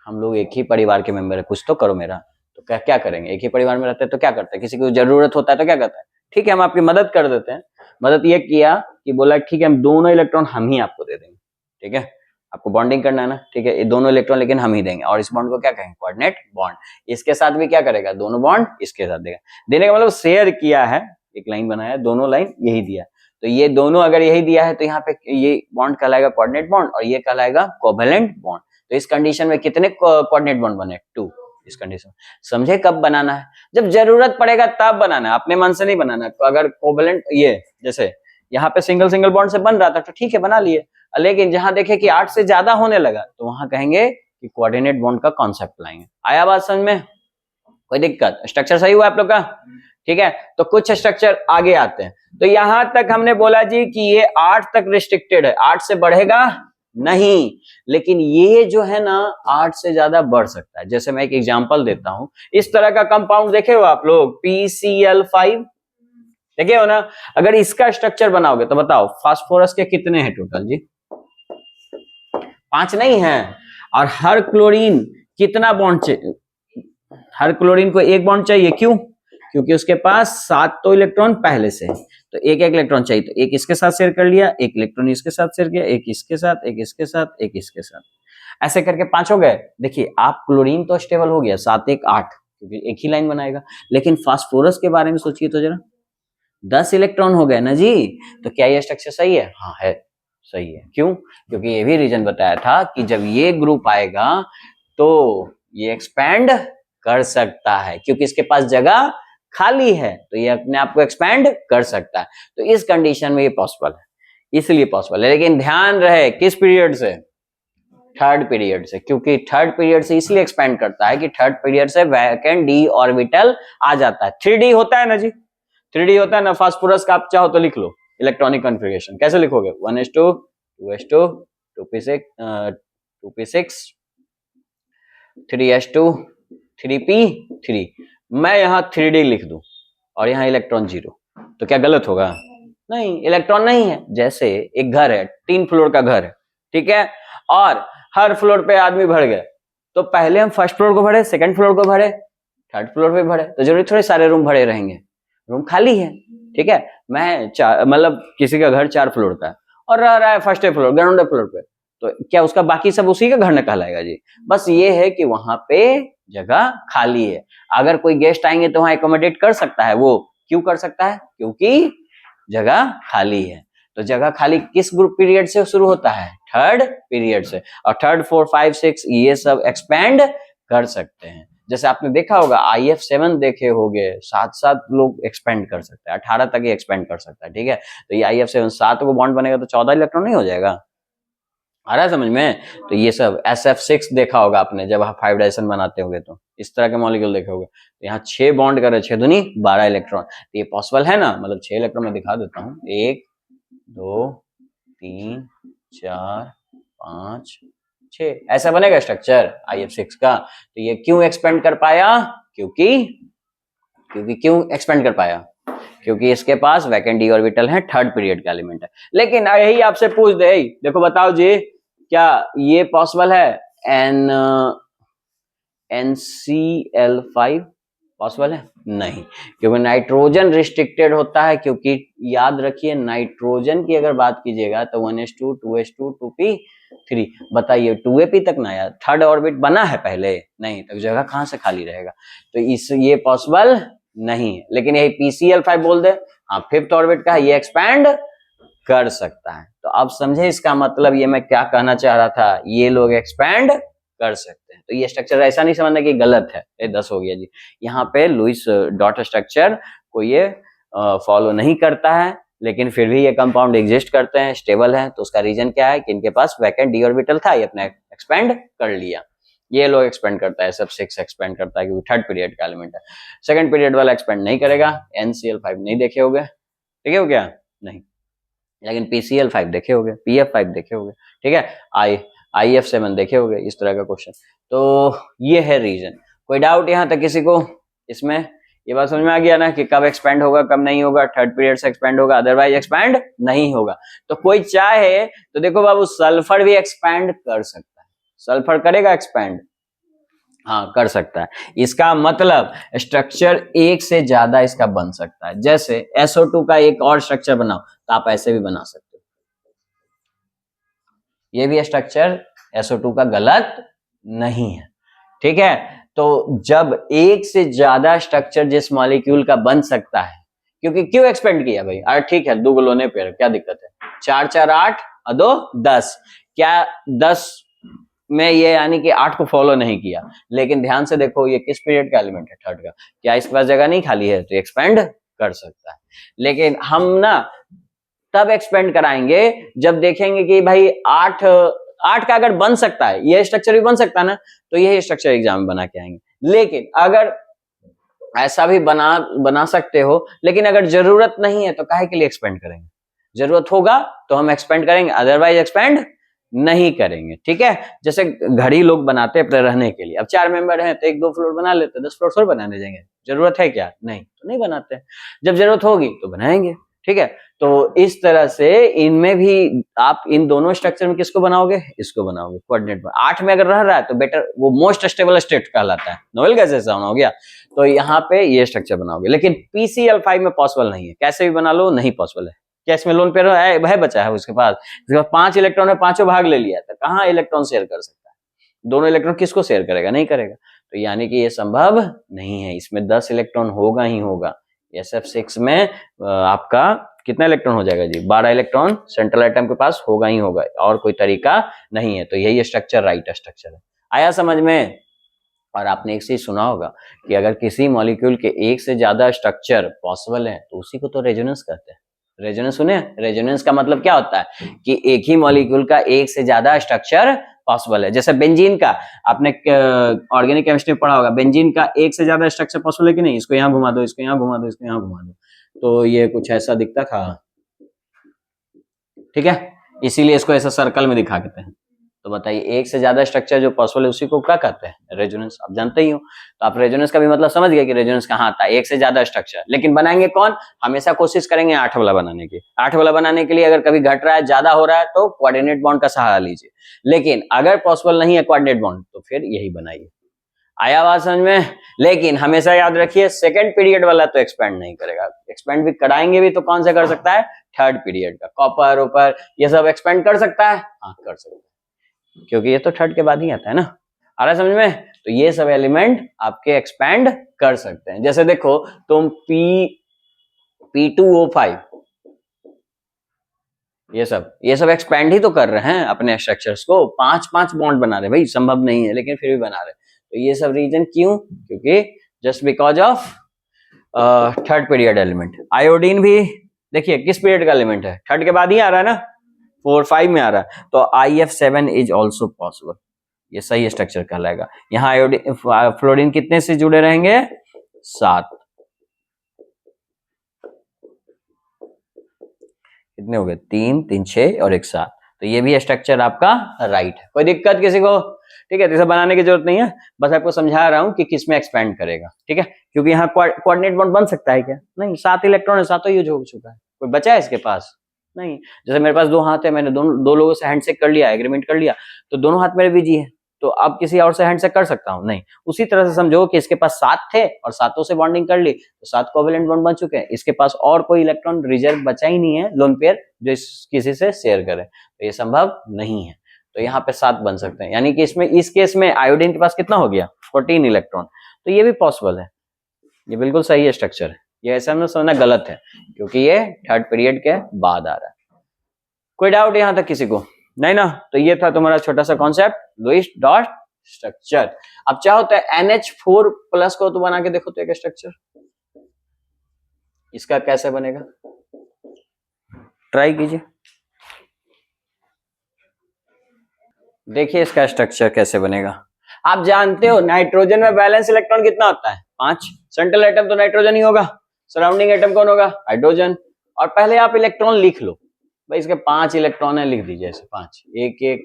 हम लोग एक ही परिवार के मेंबर है, कुछ तो करो मेरा। तो क्या क्या करेंगे, एक ही परिवार में रहते हैं तो क्या करते हैं, किसी को जरूरत होता है तो क्या करता है, ठीक है हम आपकी मदद कर देते हैं। मदद ये किया कि बोला ठीक है हम दोनों इलेक्ट्रॉन हम ही आपको दे देंगे, ठीक है आपको बॉन्डिंग करना है ना, ठीक है ये दोनों इलेक्ट्रॉन लेकिन हम ही देंगे, और इस बॉन्ड को क्या कहेंगे, कोऑर्डिनेट बॉन्ड। इसके साथ भी क्या करेगा, दोनों बॉन्ड इसके साथ देगा। देने का मतलब शेयर किया है, एक लाइन बनाया, दोनों लाइन यही दिया, तो ये दोनों अगर यही दिया है तो यहाँ पे ये बॉन्ड कहलाएगा कोऑर्डिनेट बॉन्ड और ये कहलाएगा कोवेलेंट बॉन्ड। तो इस कंडीशन में कितने कोऑर्डिनेट बॉन्ड बने, 2। इस कंडीशन समझे कब बनाना है, जब जरूरत पड़ेगा तब बनाना है, अपने मन से नहीं बनाना। तो अगर कोवेलेंट ये जैसे यहाँ पे सिंगल सिंगल बॉन्ड से बन रहा था तो ठीक है बना लिए, लेकिन जहां देखे कि 8 से ज्यादा होने लगा तो वहां कहेंगे कि कोऑर्डिनेट बॉन्ड का कॉन्सेप्ट लाएंगे। आया बात समझ में, कोई दिक्कत, स्ट्रक्चर सही हुआ आप लोग का, ठीक है। तो कुछ स्ट्रक्चर आगे आते हैं। तो यहां तक हमने बोला जी कि ये 8 तक रिस्ट्रिक्टेड है, 8 से बढ़ेगा नहीं, लेकिन ये जो है ना 8 से ज्यादा बढ़ सकता है। जैसे मैं एक एग्जांपल देता हूं, इस तरह का कंपाउंड देखे हो आप लोग, PCl5 देखे हो ना। अगर इसका स्ट्रक्चर बनाओगे तो बताओ फास्फोरस के कितने हैं टोटल जी, 5 नहीं है। और हर क्लोरीन कितना बॉन्ड चाहिए, हर क्लोरीन को एक बॉन्ड चाहिए, क्यों, क्योंकि उसके पास 7 तो इलेक्ट्रॉन पहले से है, तो एक एक इलेक्ट्रॉन चाहिए। तो एक इसके साथ शेयर कर लिया, एक इलेक्ट्रॉन इसके साथ शेयर किया, एक इसके साथ, एक इसके साथ, एक इसके साथ, ऐसे करके 5 हो गए। देखिए आप क्लोरीन तो स्टेबल हो गया, 7 1 8 क्योंकि एक ही लाइन बनाएगा, लेकिन फास्फोरस के बारे में सोचिए तो जरा, 10 इलेक्ट्रॉन हो गए ना जी। तो क्या ये स्ट्रक्चर सही है, हाँ है सही है, क्यों, क्योंकि ये भी रीजन बताया था कि जब ये ग्रुप आएगा तो ये एक्सपैंड कर सकता है, क्योंकि इसके पास जगह खाली है, तो ये अपने आप को एक्सपैंड कर सकता है। तो इस कंडीशन में ये पॉसिबल है, इसलिए पॉसिबल है। लेकिन ध्यान रहे किस पीरियड से, थर्ड पीरियड से, क्योंकि थर्ड पीरियड से इसलिए एक्सपैंड करता है कि थर्ड पीरियड से वैकेंट डी ऑर्बिटल आ जाता है। 3D होता है ना जी, 3D होता है ना। फास्फोरस का आप चाहो तो लिख लो इलेक्ट्रॉनिक कॉन्फ़िगरेशन, कैसे लिखोगे, 1s2 2s2 2p6 2p6 3s2 3p3। मैं यहाँ 3D लिख दूं और यहाँ इलेक्ट्रॉन 0, तो क्या गलत होगा, नहीं, इलेक्ट्रॉन नहीं है। जैसे एक घर है, 3 फ्लोर का घर है, ठीक है, और हर फ्लोर पे आदमी भर गए, तो पहले हम फर्स्ट फ्लोर को भरे, सेकंड फ्लोर को भरे, थर्ड फ्लोर पे भरे, तो जरूरी थोड़े सारे रूम भरे रहेंगे, रूम खाली है, ठीक है। मैं मतलब किसी का घर 4 फ्लोर का है और रह रहा है फर्स्ट फ्लोर ग्राउंड फ्लोर पे, तो क्या उसका बाकी सब उसी का घर न कहलाएगा जी। बस ये है कि वहां पे जगह खाली है, अगर कोई गेस्ट आएंगे तो वहां एकोमोडेट कर सकता है। वो क्यों कर सकता है, क्योंकि जगह खाली है। तो जगह खाली किस ग्रुप पीरियड से शुरू होता है, थर्ड पीरियड से, और थर्ड 4 5 6 ये सब एक्सपेंड कर सकते हैं। जैसे आपने देखा होगा IF7 देखे होंगे, 7 लोग एक्सपेंड कर सकते हैं, 18 तक ही एक्सपेंड कर सकता है, ठीक है। तो ये IF7 7 को बॉन्ड बनेगा तो 14 इलेक्ट्रॉन नहीं हो जाएगा, आ रहा है समझ में। तो ये सब SF6 देखा होगा आपने जब आप 5 डायरेक्शन बनाते होंगे, तो इस तरह के मॉलिक्यूल देखे होंगे। तो यहाँ 6 बॉन्ड करे, 6 दूनी 12 इलेक्ट्रॉन, तो ये पॉसिबल है ना, मतलब 6 इलेक्ट्रॉन मैं दिखा देता हूँ, 1 2 3 4 5 6, ऐसा बनेगा स्ट्रक्चर IF6 का। तो ये क्यों एक्सपेंड कर पाया, क्योंकि क्यों एक्सपेंड कर पाया, क्योंकि इसके पास वैकेंट डी ऑर्बिटल है, थर्ड पीरियड का एलिमेंट है। लेकिन यही आपसे पूछ दे, देखो बताओ जी क्या ये पॉसिबल है, NCl5 पॉसिबल है, नहीं, क्योंकि नाइट्रोजन रिस्ट्रिक्टेड होता है। क्योंकि याद रखिए नाइट्रोजन की अगर बात कीजिएगा तो 1s2 2s2 2p3, बताइए 2ap तक ना आया, थर्ड ऑर्बिट बना है पहले, नहीं, तो जगह कहां से खाली रहेगा, तो इस ये पॉसिबल नहीं है। लेकिन यही PCl5 बोल दे, हाँ फिफ्थ ऑर्बिट का है, ये एक्सपैंड कर सकता है। तो अब समझे इसका मतलब, ये मैं क्या कहना चाह रहा था, ये लोग एक्सपैंड कर सकते हैं। तो ये स्ट्रक्चर ऐसा नहीं समझना कि गलत है, ये 10 हो गया जी। यहाँ पे लुईस डॉट स्ट्रक्चर को ये फॉलो नहीं करता है, लेकिन फिर भी ये कंपाउंड एग्जिस्ट करते हैं, स्टेबल है। तो उसका रीजन क्या है कि इनके पास वैकेंट डी ऑर्बिटल था, ये अपना एक्सपेंड कर लिया। ये लोग एक्सपेंड करता है, सब 6 एक्सपेंड करता है क्योंकि थर्ड पीरियड का एलिमेंट है। सेकंड पीरियड वाला एक्सपेंड नहीं करेगा। NCl5 नहीं देखे होगे, ठीक है, हो गया नहीं, लेकिन PCl5 देखे होगे, PF5 देखे होगे, ठीक है, IF7 देखे होगे, इस तरह का क्वेश्चन। तो ये है रीजन। कोई डाउट यहाँ तक किसी को इसमें, ये बात समझ में आ गया ना कि कब एक्सपेंड होगा कब नहीं होगा, थर्ड पीरियड से एक्सपेंड होगा, अदरवाइज एक्सपेंड नहीं होगा। तो कोई चाहे तो देखो बाबू सल्फर भी एक्सपेंड कर सकता है, सल्फर करेगा एक्सपैंड? हाँ कर सकता है। इसका मतलब स्ट्रक्चर एक से ज्यादा इसका बन सकता है। जैसे SO2 का एक और स्ट्रक्चर बनाओ तो आप ऐसे भी बना सकते हो। ये भी स्ट्रक्चर SO2 का गलत नहीं है, ठीक है। तो जब एक से ज्यादा स्ट्रक्चर जिस मॉलिक्यूल का बन सकता है, क्योंकि क्यों एक्सपेंड किया भाई? अरे ठीक है, 2 गोलोने पे क्या दिक्कत है? 4 4 8 और 2 10। क्या 10 में ये यानी कि 8 को फॉलो नहीं किया, लेकिन ध्यान से देखो ये किस पीरियड का एलिमेंट है? थर्ड का। क्या इसके पास जगह नहीं खाली है? तो एक्सपेंड कर सकता है। लेकिन हम ना तब एक्सपेंड कराएंगे जब देखेंगे कि भाई 8 का अगर बन सकता है, ये स्ट्रक्चर भी बन सकता है ना, तो यही स्ट्रक्चर एग्जाम में बना के आएंगे। लेकिन अगर ऐसा भी बना सकते हो, लेकिन अगर जरूरत नहीं है तो काहे के लिए एक्सपेंड करेंगे? जरूरत होगा तो हम एक्सपेंड करेंगे, अदरवाइज एक्सपेंड नहीं करेंगे, ठीक है। जैसे घड़ी लोग बनाते हैं अपने रहने के लिए। अब 4 मेंबर हैं तो 1-2 फ्लोर बना लेते, 10 फ्लोर थोड़ी बनाने जाएंगे? जरूरत है क्या? नहीं, तो नहीं बनाते। जब जरूरत होगी तो बनाएंगे, ठीक है। तो इस तरह से इनमें भी आप इन दोनों स्ट्रक्चर में किसको बनाओगे? इसको बनाओगे कोऑर्डिनेट में। 8 में अगर रह रहा है तो बेटर, वो मोस्ट स्टेबल स्टेट कहलाता है, नोबेल गैस जैसा हो गया। तो यहाँ पे ये स्ट्रक्चर बनाओगे, लेकिन PCl5 में पॉसिबल नहीं है। कैसे भी बना लो, नहीं पॉसिबल है। क्या इसमें लोन पेयर है बचा है उसके पास? 5 इलेक्ट्रॉन में पांचों भाग ले लिया, तो कहाँ इलेक्ट्रॉन शेयर कर सकता है? दोनों इलेक्ट्रॉन किसको शेयर करेगा? नहीं करेगा। तो यानी कि ये संभव नहीं है। इसमें 10 इलेक्ट्रॉन होगा ही होगा। SF6 में आपका कितना इलेक्ट्रॉन हो जाएगा जी? 12 इलेक्ट्रॉन सेंट्रल एटम के पास होगा ही होगा, और कोई तरीका नहीं है। तो यही स्ट्रक्चर राइट स्ट्रक्चर है। आया समझ में? और आपने एक चीज सुना होगा कि अगर किसी मॉलिक्यूल के एक से ज्यादा स्ट्रक्चर पॉसिबल है तो उसी को तो रेजोनेंस कहते हैं। रेजोनेंस सुने? रेजोनेंस का मतलब क्या होता है कि एक ही मॉलिक्यूल का एक से ज्यादा स्ट्रक्चर पॉसिबल है। जैसे बेंजीन का, आपने ऑर्गेनिक केमिस्ट्री में पढ़ा होगा, बेंजीन का एक से ज्यादा स्ट्रक्चर पॉसिबल है कि नहीं? इसको यहाँ घुमा दो, इसको यहाँ घुमा दो, इसको यहाँ घुमा दो, तो ये कुछ ऐसा दिखता था, ठीक है। इसीलिए इसको ऐसा सर्कल में दिखा देते हैं। तो बताइए, एक से ज्यादा स्ट्रक्चर जो पॉसिबल है उसी को क्या कहते हैं? रेजोनेंस। आप जानते ही हो। तो आप रेजोनेंस का भी मतलब समझ गए कि रेजोनेंस कहाँ आता है? एक से ज्यादा स्ट्रक्चर। लेकिन बनाएंगे कौन? हमेशा कोशिश करेंगे 8 वाला बनाने की। 8 वाला बनाने के लिए अगर कभी घट रहा है, ज्यादा हो रहा है, तो कोऑर्डिनेट बॉन्ड का सहारा लीजिए। लेकिन अगर पॉसिबल नहीं है कोऑर्डिनेट बॉन्ड, तो फिर यही बनाइए। आया बात समझ में? लेकिन हमेशा याद रखिए, सेकंड पीरियड वाला तो एक्सपेंड नहीं करेगा। एक्सपेंड भी कराएंगे भी तो कौन सा कर सकता है? थर्ड पीरियड का। कॉपर ऊपर ये सब एक्सपेंड कर सकता है? हाँ कर सकता है, क्योंकि ये तो थर्ड के बाद ही आता है ना। आ रहा है समझ में? तो ये सब एलिमेंट आपके एक्सपेंड कर सकते हैं। जैसे देखो, तुम P2O5 ये सब एक्सपेंड ही तो कर रहे हैं अपने स्ट्रक्चर्स को। 5-5 बॉन्ड बना रहे भाई, संभव नहीं है लेकिन फिर भी बना रहे। तो ये सब रीजन क्यों? क्योंकि just because of third period element. Iodine भी देखिए किस पीरियड का एलिमेंट है? थर्ड के बाद ही आ रहा है ना, 4-5 में आ रहा है। तो IF7 इज ऑल्सो पॉसिबल। ये सही स्ट्रक्चर कहलाएगा। यहाँ आयोडीन फ्लोरीन कितने से जुड़े रहेंगे? 7। कितने हो गए? 3 3 6 और 1 7। तो ये भी स्ट्रक्चर आपका राइट है। कोई दिक्कत किसी को? ठीक है, तो इसे बनाने की जरूरत नहीं है, बस आपको समझा रहा हूं कि किस में एक्सपेंड करेगा, ठीक है। क्योंकि यहाँ कोऑर्डिनेट बॉन्ड बन सकता है क्या? नहीं, 7 इलेक्ट्रॉन है, 7 यूज हो चुका है। कोई बचा है इसके पास? नहीं। जैसे मेरे पास 2 हाथ है, मैंने दो लोगों से हैंडशेक कर लिया, एग्रीमेंट कर लिया, तो दोनों हाथ मेरे बिजी है, तो अब किसी और से हैंडशेक कर सकता हूं? नहीं। उसी तरह से समझो कि इसके पास 7 थे और 7 से बॉन्डिंग कर ली, तो 7 कोवेलेंट बॉन्ड बन चुके हैं। इसके पास और कोई इलेक्ट्रॉन रिजर्व बचा ही नहीं है, लोन पेयर, जो किसी से शेयर करे। तो ये संभव नहीं है। तो यहाँ पे 7 बन सकते हैं। यानी कि इसमें, इस केस में आयोडीन के पास कितना हो गया? 14 इलेक्ट्रॉन। तो ये भी पॉसिबल है। ये बिल्कुल सही है स्ट्रक्चर है। ये ऐसा ना समझना गलत है, क्योंकि ये थर्ड पीरियड के बाद आ रहा है। कोई डाउट यहाँ तक किसी को? नहीं ना? तो ये था तुम्हारा छोटा सा कॉन्सेप्ट, लुईस डॉट स्ट्रक्चर। अब चाहो तो NH4 प्लस को तो बना के देखो तो एक स्ट्रक्चर, इसका कैसे बनेगा, ट्राई कीजिए, देखिए इसका स्ट्रक्चर कैसे बनेगा। आप जानते हो नाइट्रोजन में बैलेंस इलेक्ट्रॉन कितना होता है? 5। सेंट्रल एटम तो नाइट्रोजन ही होगा, सराउंडिंग एटम कौन होगा? हाइड्रोजन। और पहले आप इलेक्ट्रॉन लिख लो भाई, इसके 5 इलेक्ट्रॉन है, लिख दीजिए ऐसे 5, 1 1।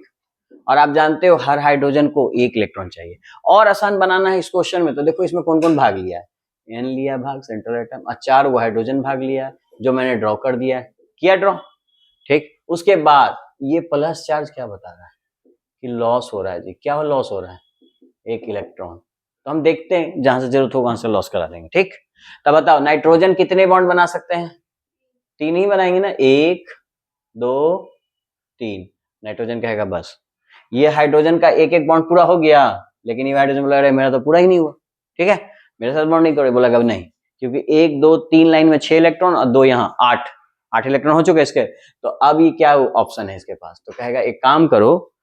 और आप जानते हो हर हाइड्रोजन को 1 इलेक्ट्रॉन चाहिए। और आसान बनाना है इस क्वेश्चन में, तो देखो इसमें कौन कौन भाग लिया है? N लिया भाग, सेंट्रल एटम, और 4 वो हाइड्रोजन भाग लिया है, जो मैंने ड्रॉ कर दिया है। किया ड्रॉ? ठीक। उसके बाद ये प्लस चार्ज क्या बता रहा है कि लॉस हो रहा है जी। क्या लॉस हो रहा है? एक इलेक्ट्रॉन। तो हम देखते हैं जहां से जरूरत हो वहां से लॉस करा देंगे, ठीक। तब बताओ नाइट्रोजन कितने बॉन्ड बना सकते हैं? 3 ही बनाएंगे ना, 1 2 3। नाइट्रोजन कहेगा बस। ये हाइड्रोजन का एक एक बॉन्ड पूरा हो गया, लेकिन ये हाइड्रोजन बोला मेरा तो पूरा ही नहीं हुआ, ठीक है, मेरे साथ बॉन्ड नहीं करे। बोला कब नहीं, क्योंकि 1 2 3 लाइन में 6 इलेक्ट्रॉन और 2 यहाँ 8 इलेक्ट्रॉन हो चुके इसके। तो अब ये क्या ऑप्शन है इसके पास? तो कहेगा एक काम करो,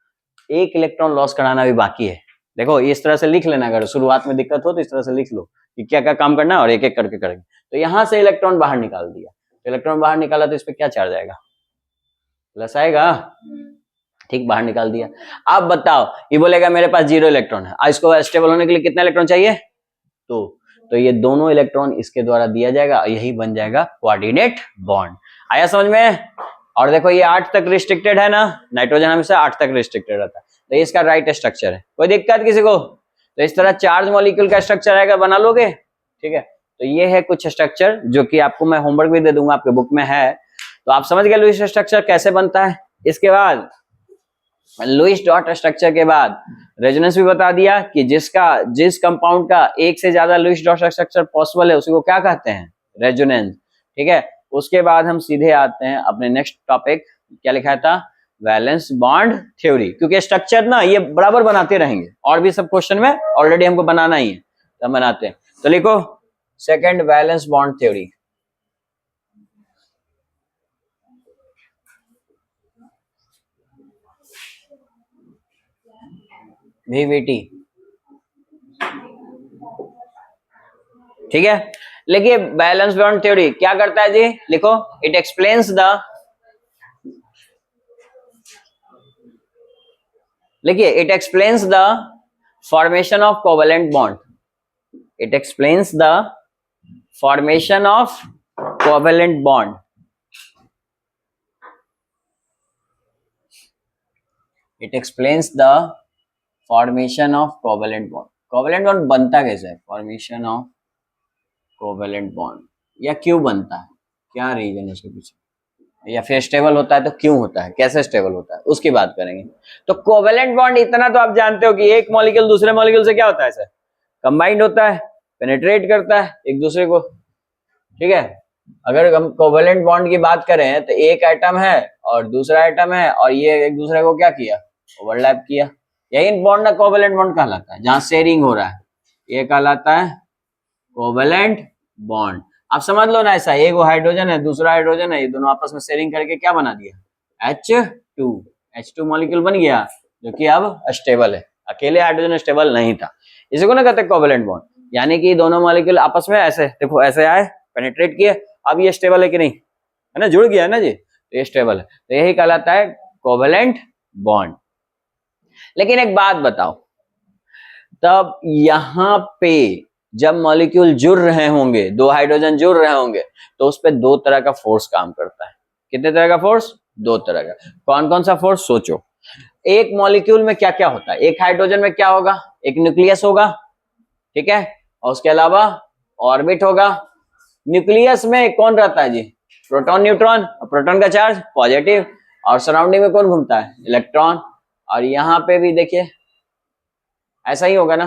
एक इलेक्ट्रॉन लॉस कराना भी बाकी है। देखो इस तरह से लिख लेना, अगर शुरुआत में दिक्कत हो तो इस तरह से लिख लो कि क्या क्या काम करना है और एक एक करके करेंगे। तो यहां से इलेक्ट्रॉन बाहर निकाल दिया, तो इलेक्ट्रॉन बाहर निकाला तो इस पर क्या चार्ज आएगा? प्लस आएगा, ठीक, बाहर निकाल दिया। अब बताओ ये बोलेगा मेरे पास 0 इलेक्ट्रॉन है, इसको स्टेबल होने के लिए कितना इलेक्ट्रॉन चाहिए? तो ये दोनों इलेक्ट्रॉन इसके द्वारा दिया जाएगा, यही बन जाएगा कोऑर्डिनेट बॉन्ड। आया समझ में? और देखो ये 8 तक रिस्ट्रिक्टेड है ना, नाइट्रोजन हमेशा 8 तक रिस्ट्रिक्टेड रहता है, तो ये इसका राइट स्ट्रक्चर है। कोई दिक्कत किसी को? तो इस तरह चार्ज मॉलिक्यूल का स्ट्रक्चर आएगा, बना लोगे, ठीक है। तो ये है कुछ स्ट्रक्चर जो कि आपको मैं होमवर्क भी दे दूंगा, आपके बुक में है, तो आप समझ गए लुईस स्ट्रक्चर कैसे बनता है। इसके बाद लुईस डॉट स्ट्रक्चर के बाद रेजोनेंस भी बता दिया कि जिस कंपाउंड का एक से ज्यादा लुईस डॉट स्ट्रक्चर पॉसिबल है उसी को क्या कहते हैं? रेजोनेंस, ठीक है। उसके बाद हम सीधे आते हैं अपने नेक्स्ट टॉपिक, क्या लिखा था? वैलेंस बॉन्ड थ्योरी, क्योंकि स्ट्रक्चर ना ये बराबर बनाते रहेंगे, और भी सब क्वेश्चन में ऑलरेडी हमको बनाना ही है, तो हम बनाते हैं। तो लिखो second valence bond theory. VVT, ठीक है। देखिए बैलेंस बॉन्ड थ्योरी क्या करता है जी, लिखो इट एक्सप्लेन्स द, लिखिए it explains the formation of covalent bond, it explains the formation of covalent bond, it explains the formation of covalent bond. Covalent bond बनता कैसे है? फॉर्मेशन ऑफ कोवेलेंट बॉन्ड, या क्यों बनता है, क्या रीजन है इसके पीछे, या फिर स्टेबल होता है तो क्यों होता है, कैसे स्टेबल होता है, उसकी बात करेंगे। तो कोवेलेंट बॉन्ड इतना तो आप जानते हो कि एक मॉलिक्यूल दूसरे मॉलिक्यूल से क्या होता है सर? कंबाइंड होता है, पेनिट्रेट करता है एक दूसरे को, ठीक है। अगर हम कोवेलेंट बॉन्ड की बात करें तो एक एटम है और दूसरा एटम है और ये एक दूसरे को क्या किया? ओवरलैप किया। यही बॉन्ड ना कोवेलेंट बॉन्ड कहलाता है, जहां शेयरिंग हो रहा है, ये कहलाता है कोवेलेंट बॉन्ड। आप समझ लो ना, ऐसा एक हाइड्रोजन है दूसरा हाइड्रोजन है, ये दोनों आपस में शेयरिंग करके क्या बना दिया? H2 मॉलिक्यूल बन गया, जो कि अब स्टेबल है। अकेले हाइड्रोजन स्टेबल नहीं था, इसी को ना कहते कोवेलेंट बॉन्ड। यानी कि दोनों मॉलिक्यूल आपस में ऐसे देखो, ऐसे आए, पेनिट्रेट किए, अब ये स्टेबल है कि नहीं, है ना, जुड़ गया है ना जी, तो ये स्टेबल है, तो यही कहलाता है कोवेलेंट बॉन्ड। लेकिन एक बात बताओ, तब यहां पे जब मॉलिक्यूल जुड़ रहे होंगे, दो हाइड्रोजन जुड़ रहे होंगे, तो उस पर दो तरह का फोर्स काम करता है। कितने तरह का फोर्स? दो तरह का। कौन कौन सा फोर्स? सोचो, एक मॉलिक्यूल में क्या क्या होता है? एक हाइड्रोजन में क्या होगा? एक न्यूक्लियस होगा, ठीक है, और उसके अलावा ऑर्बिट होगा। न्यूक्लियस में कौन रहता है जी? प्रोटॉन न्यूट्रॉन, प्रोटॉन का चार्ज पॉजिटिव, और सराउंडिंग में कौन घूमता है? इलेक्ट्रॉन। और यहाँ पे भी देखिए ऐसा ही होगा ना,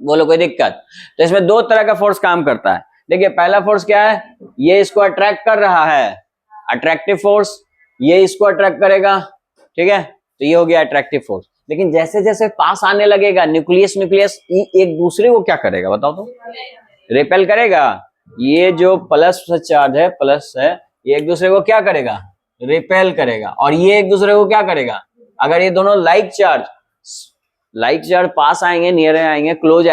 बोलो कोई दिक्कत? तो इसमें दो तरह का फोर्स काम करता है। देखिए पहला फोर्स क्या है, ये इसको अट्रैक्ट कर रहा है, अट्रैक्टिव फोर्स, ये इसको अट्रैक्ट करेगा, ठीक है, तो ये हो गया अट्रैक्टिव फोर्स। लेकिन जैसे जैसे पास आने लगेगा न्यूक्लियस न्यूक्लियस एक दूसरे को क्या करेगा बताओ तो? रिपेल करेगा। ये जो प्लस चार्ज है, प्लस है, ये एक दूसरे को क्या करेगा? रिपेल करेगा। और ये एक दूसरे को क्या करेगा? अगर ये दोनों लाइक चार्ज पास आएंगे, नियर आएंगे, क्लोज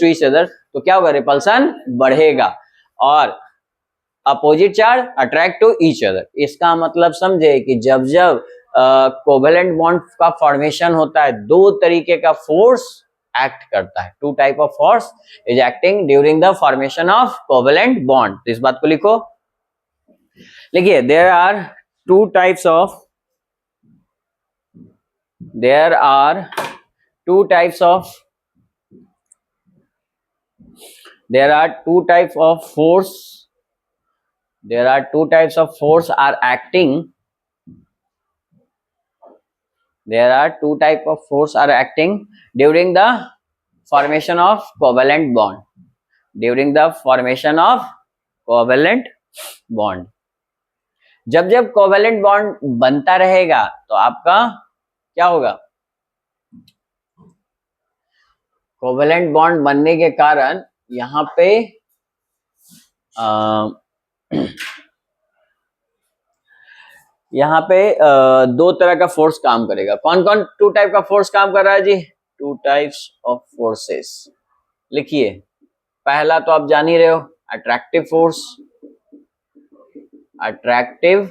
टू ईच अदर, तो क्या होगा? रिपल्सन बढ़ेगा। और opposite charge attract to each other. इसका मतलब समझे कि जब जब कोवेलेंट बॉन्ड का फॉर्मेशन होता है, दो तरीके का फोर्स एक्ट करता है। Two type of force is acting during the formation of covalent bond. तो इस बात को लिखो, लिखिए there are two types of force are acting there are two type of force are acting during the formation of covalent bond. During the formation of covalent bond, जब जब covalent bond बनता रहेगा तो आपका क्या होगा, कोवेलेंट बॉन्ड बनने के कारण यहाँ पे दो तरह का फोर्स काम करेगा। कौन कौन टू टाइप का फोर्स काम कर रहा है जी? टू टाइप्स ऑफ फोर्सेस लिखिए। पहला तो आप जान ही रहे हो, अट्रैक्टिव फोर्स, अट्रैक्टिव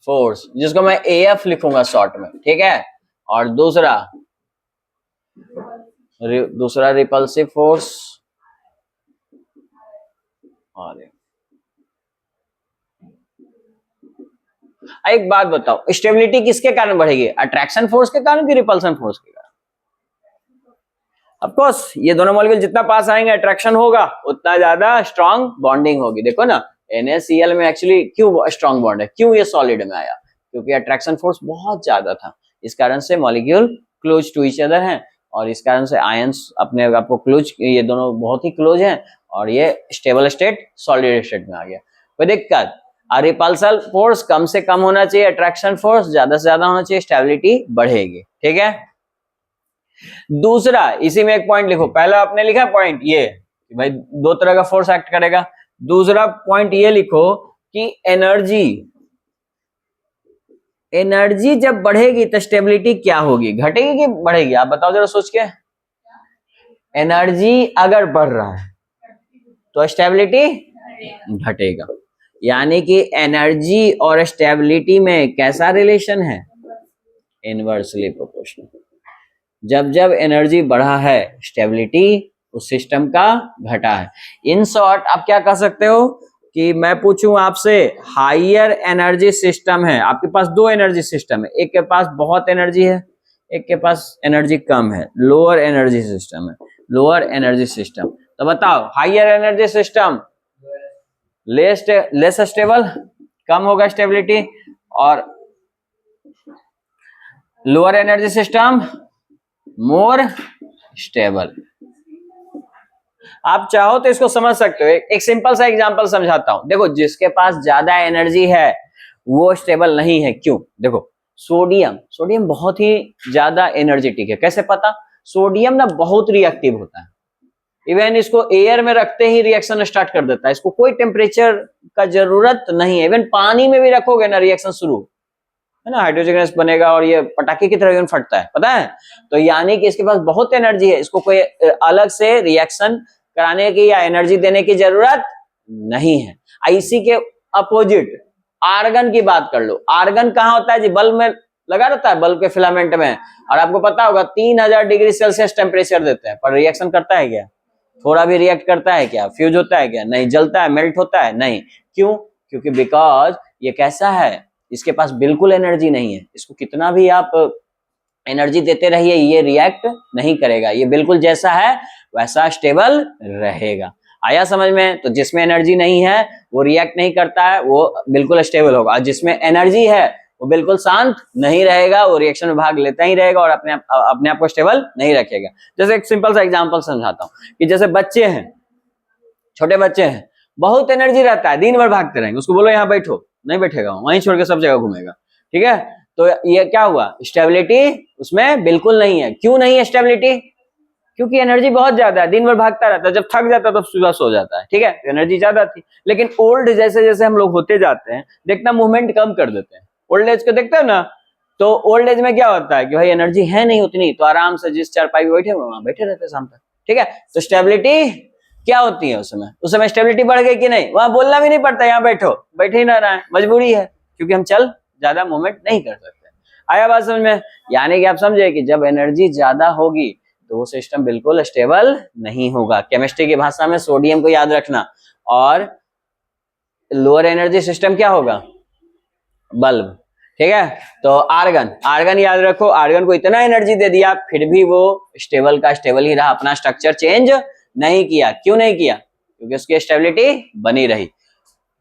फोर्स जिसको मैं AF लिखूंगा शॉर्ट में, ठीक है। और दूसरा रिपल्सिव फोर्स। और एक बात बताओ, स्टेबिलिटी किसके कारण बढ़ेगी? अट्रैक्शन फोर्स के कारण कि रिपल्सन फोर्स के कारण? ऑफ कोर्स ये दोनों मॉलिक्यूल जितना पास आएंगे अट्रैक्शन होगा, उतना ज्यादा स्ट्रांग बॉन्डिंग होगी। देखो ना NaCl में एक्चुअली क्यों स्ट्रांग बॉन्ड है, क्यों ये सॉलिड में आया? क्योंकि अट्रैक्शन फोर्स बहुत ज्यादा था। इस कारण से molecule close to each other हैं और इस कारण से आयंस अपने आप को क्लोज, ये दोनों बहुत ही क्लोज हैं और ये स्टेबल स्टेट सॉलिड स्टेट में आ गया। कोई दिक्कत? रिपल्सल फोर्स कम से कम होना चाहिए, अट्रैक्शन फोर्स ज्यादा से ज्यादा होना चाहिए, स्टेबिलिटी बढ़ेगी, ठीक है। दूसरा, इसी में एक पॉइंट लिखो। पहला आपने लिखा पॉइंट ये कि भाई दो तरह का फोर्स एक्ट करेगा। दूसरा पॉइंट ये लिखो कि एनर्जी जब बढ़ेगी तो स्टेबिलिटी क्या होगी, घटेगी कि बढ़ेगी? आप बताओ जरा सोच के। एनर्जी अगर बढ़ रहा है तो स्टेबिलिटी घटेगा, यानी कि एनर्जी और स्टेबिलिटी में कैसा रिलेशन है? Inversely proportional. जब जब एनर्जी बढ़ा है स्टेबिलिटी उस सिस्टम का घटा है। इन शॉर्ट आप क्या कह सकते हो कि मैं पूछूं आपसे, हायर एनर्जी सिस्टम है, आपके पास दो एनर्जी सिस्टम है, एक के पास बहुत एनर्जी है, एक के पास एनर्जी कम है, लोअर एनर्जी सिस्टम है, लोअर एनर्जी सिस्टम। तो बताओ higher energy system less stable, कम होगा स्टेबिलिटी, और lower energy system more stable. आप चाहो तो इसको समझ सकते हो, एक सिंपल सा एग्जांपल समझाता हूं। देखो जिसके पास ज्यादा एनर्जी है वो स्टेबल नहीं है। क्यों? देखो सोडियम बहुत ही ज्यादा एनर्जेटिक है। कैसे पता? सोडियम ना बहुत रिएक्टिव होता है, इवन इसको एयर में रखते ही रिएक्शन स्टार्ट कर देता है, इसको कोई टेम्परेचर का जरूरत नहीं है। इवन पानी में भी रखोगे ना रिएक्शन शुरू है ना, हाइड्रोजन गैस बनेगा और ये पटाखे की तरह इवन फटता है, पता है। तो यानी कि इसके पास बहुत एनर्जी है, इसको कोई अलग से रिएक्शन कराने की या एनर्जी देने की जरूरत नहीं है। इसी के अपोजिट आर्गन की बात कर लो। आर्गन कहाँ होता है जी? बल्ब में लगा रहता है, बल्ब के फिलामेंट में, और आपको पता होगा 3000 डिग्री सेल्सियस टेम्परेचर देते हैं, पर रिएक्शन करता है क्या? थोड़ा भी रिएक्ट करता है क्या? फ्यूज होता है क्या? नहीं। जलता है, मेल्ट होता है? नहीं। क्यों? क्योंकि बिकॉज ये कैसा है, इसके पास बिल्कुल एनर्जी नहीं है। इसको कितना भी आप एनर्जी देते रहिए ये रिएक्ट नहीं करेगा, ये बिल्कुल जैसा है वैसा स्टेबल रहेगा। आया समझ में? तो जिसमें एनर्जी नहीं है वो रिएक्ट नहीं करता है, वो बिल्कुल स्टेबल होगा। जिसमें एनर्जी है वो बिल्कुल शांत नहीं रहेगा, वो रिएक्शन में भाग लेता ही रहेगा और अपने आप को स्टेबल नहीं रखेगा। जैसे एक सिंपल सा एग्जांपल समझाता हूँ कि जैसे बच्चे हैं, छोटे बच्चे हैं, बहुत एनर्जी रहता है, दिन भर भागते रहेंगे, उसको बोलो यहाँ बैठो, नहीं बैठेगा, वहीं छोड़ के सब जगह घूमेगा, ठीक है। तो ये क्या हुआ? स्टेबिलिटी उसमें बिल्कुल नहीं है। क्यों नहीं है स्टेबिलिटी? क्योंकि एनर्जी बहुत ज्यादा है, दिन भर भागता रहता है, जब थक जाता है तब सुबह सो जाता है, ठीक है। एनर्जी ज्यादा थी। लेकिन ओल्ड जैसे जैसे हम लोग होते जाते हैं, देखना मूवमेंट कम कर देते हैं। ओल्ड एज को देखते हो ना, तो ओल्ड एज में क्या होता है कि भाई एनर्जी है नहीं उतनी, तो आराम से जिस चारपाई में बैठे हुए वहां बैठे रहते शाम तक, ठीक है। तो स्टेबिलिटी क्या होती है? उस समय स्टेबिलिटी बढ़ गई कि नहीं? वहां बोलना भी नहीं पड़ता, यहाँ बैठो, बैठे ही ना रहा है, मजबूरी है, क्योंकि हम चल ज्यादा मूवमेंट नहीं कर सकते। आया बात समझ में? यानी कि आप समझे कि जब एनर्जी ज्यादा होगी तो वो सिस्टम बिल्कुल स्टेबल नहीं होगा। केमिस्ट्री की भाषा में सोडियम को याद रखना। और लोअर एनर्जी सिस्टम क्या होगा? बल्ब, ठीक है। तो आर्गन याद रखो। आर्गन को इतना एनर्जी दे दिया फिर भी वो स्टेबल का स्टेबल ही रहा, अपना स्ट्रक्चर चेंज नहीं किया। क्यों नहीं किया? क्योंकि उसकी स्टेबिलिटी बनी रही,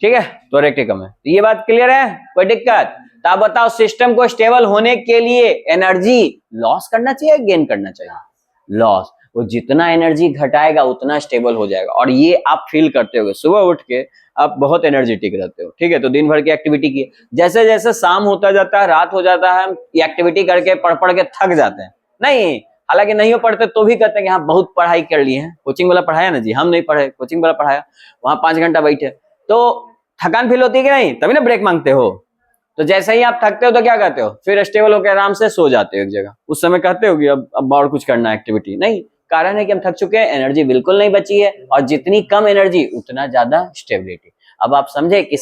ठीक है, तो रेक्टिकम है। तो ये बात क्लियर है, कोई दिक्कत? तो आप बताओ सिस्टम को स्टेबल होने के लिए एनर्जी लॉस करना चाहिए, गेन करना चाहिए? लॉस। वो जितना एनर्जी घटाएगा उतना स्टेबल हो जाएगा, और ये आप फील करते होगे। सुबह उठ के आप बहुत एनर्जेटिक रहते हो, ठीक है, तो दिन भर की एक्टिविटी की, जैसे जैसे शाम होता जाता है, रात हो जाता है, हम एक्टिविटी करके पढ़ पढ़ के थक जाते हैं। नहीं, हालांकि नहीं हो पढ़ते तो भी कहते हैं कि हाँ बहुत पढ़ाई कर ली है, कोचिंग वाला पढ़ाया ना जी, हम नहीं पढ़े, कोचिंग वाला पढ़ाया, वहां 5 घंटा बैठे, तो थकान फील होती है कि नहीं? तभी ना ब्रेक मांगते हो। तो जैसे ही आप थकते हो तो क्या करते हो? फिर स्टेबल होकर आराम से सो जाते हो एक जगह। उस समय कहते हो कि अब और कुछ करना है एक्टिविटी, नहीं, कारण है कि हम थक चुके हैं, एनर्जी बिल्कुल नहीं बची है, और जितनी कम एनर्जी उतना ज्यादा स्टेबिलिटी। अब आप समझे कि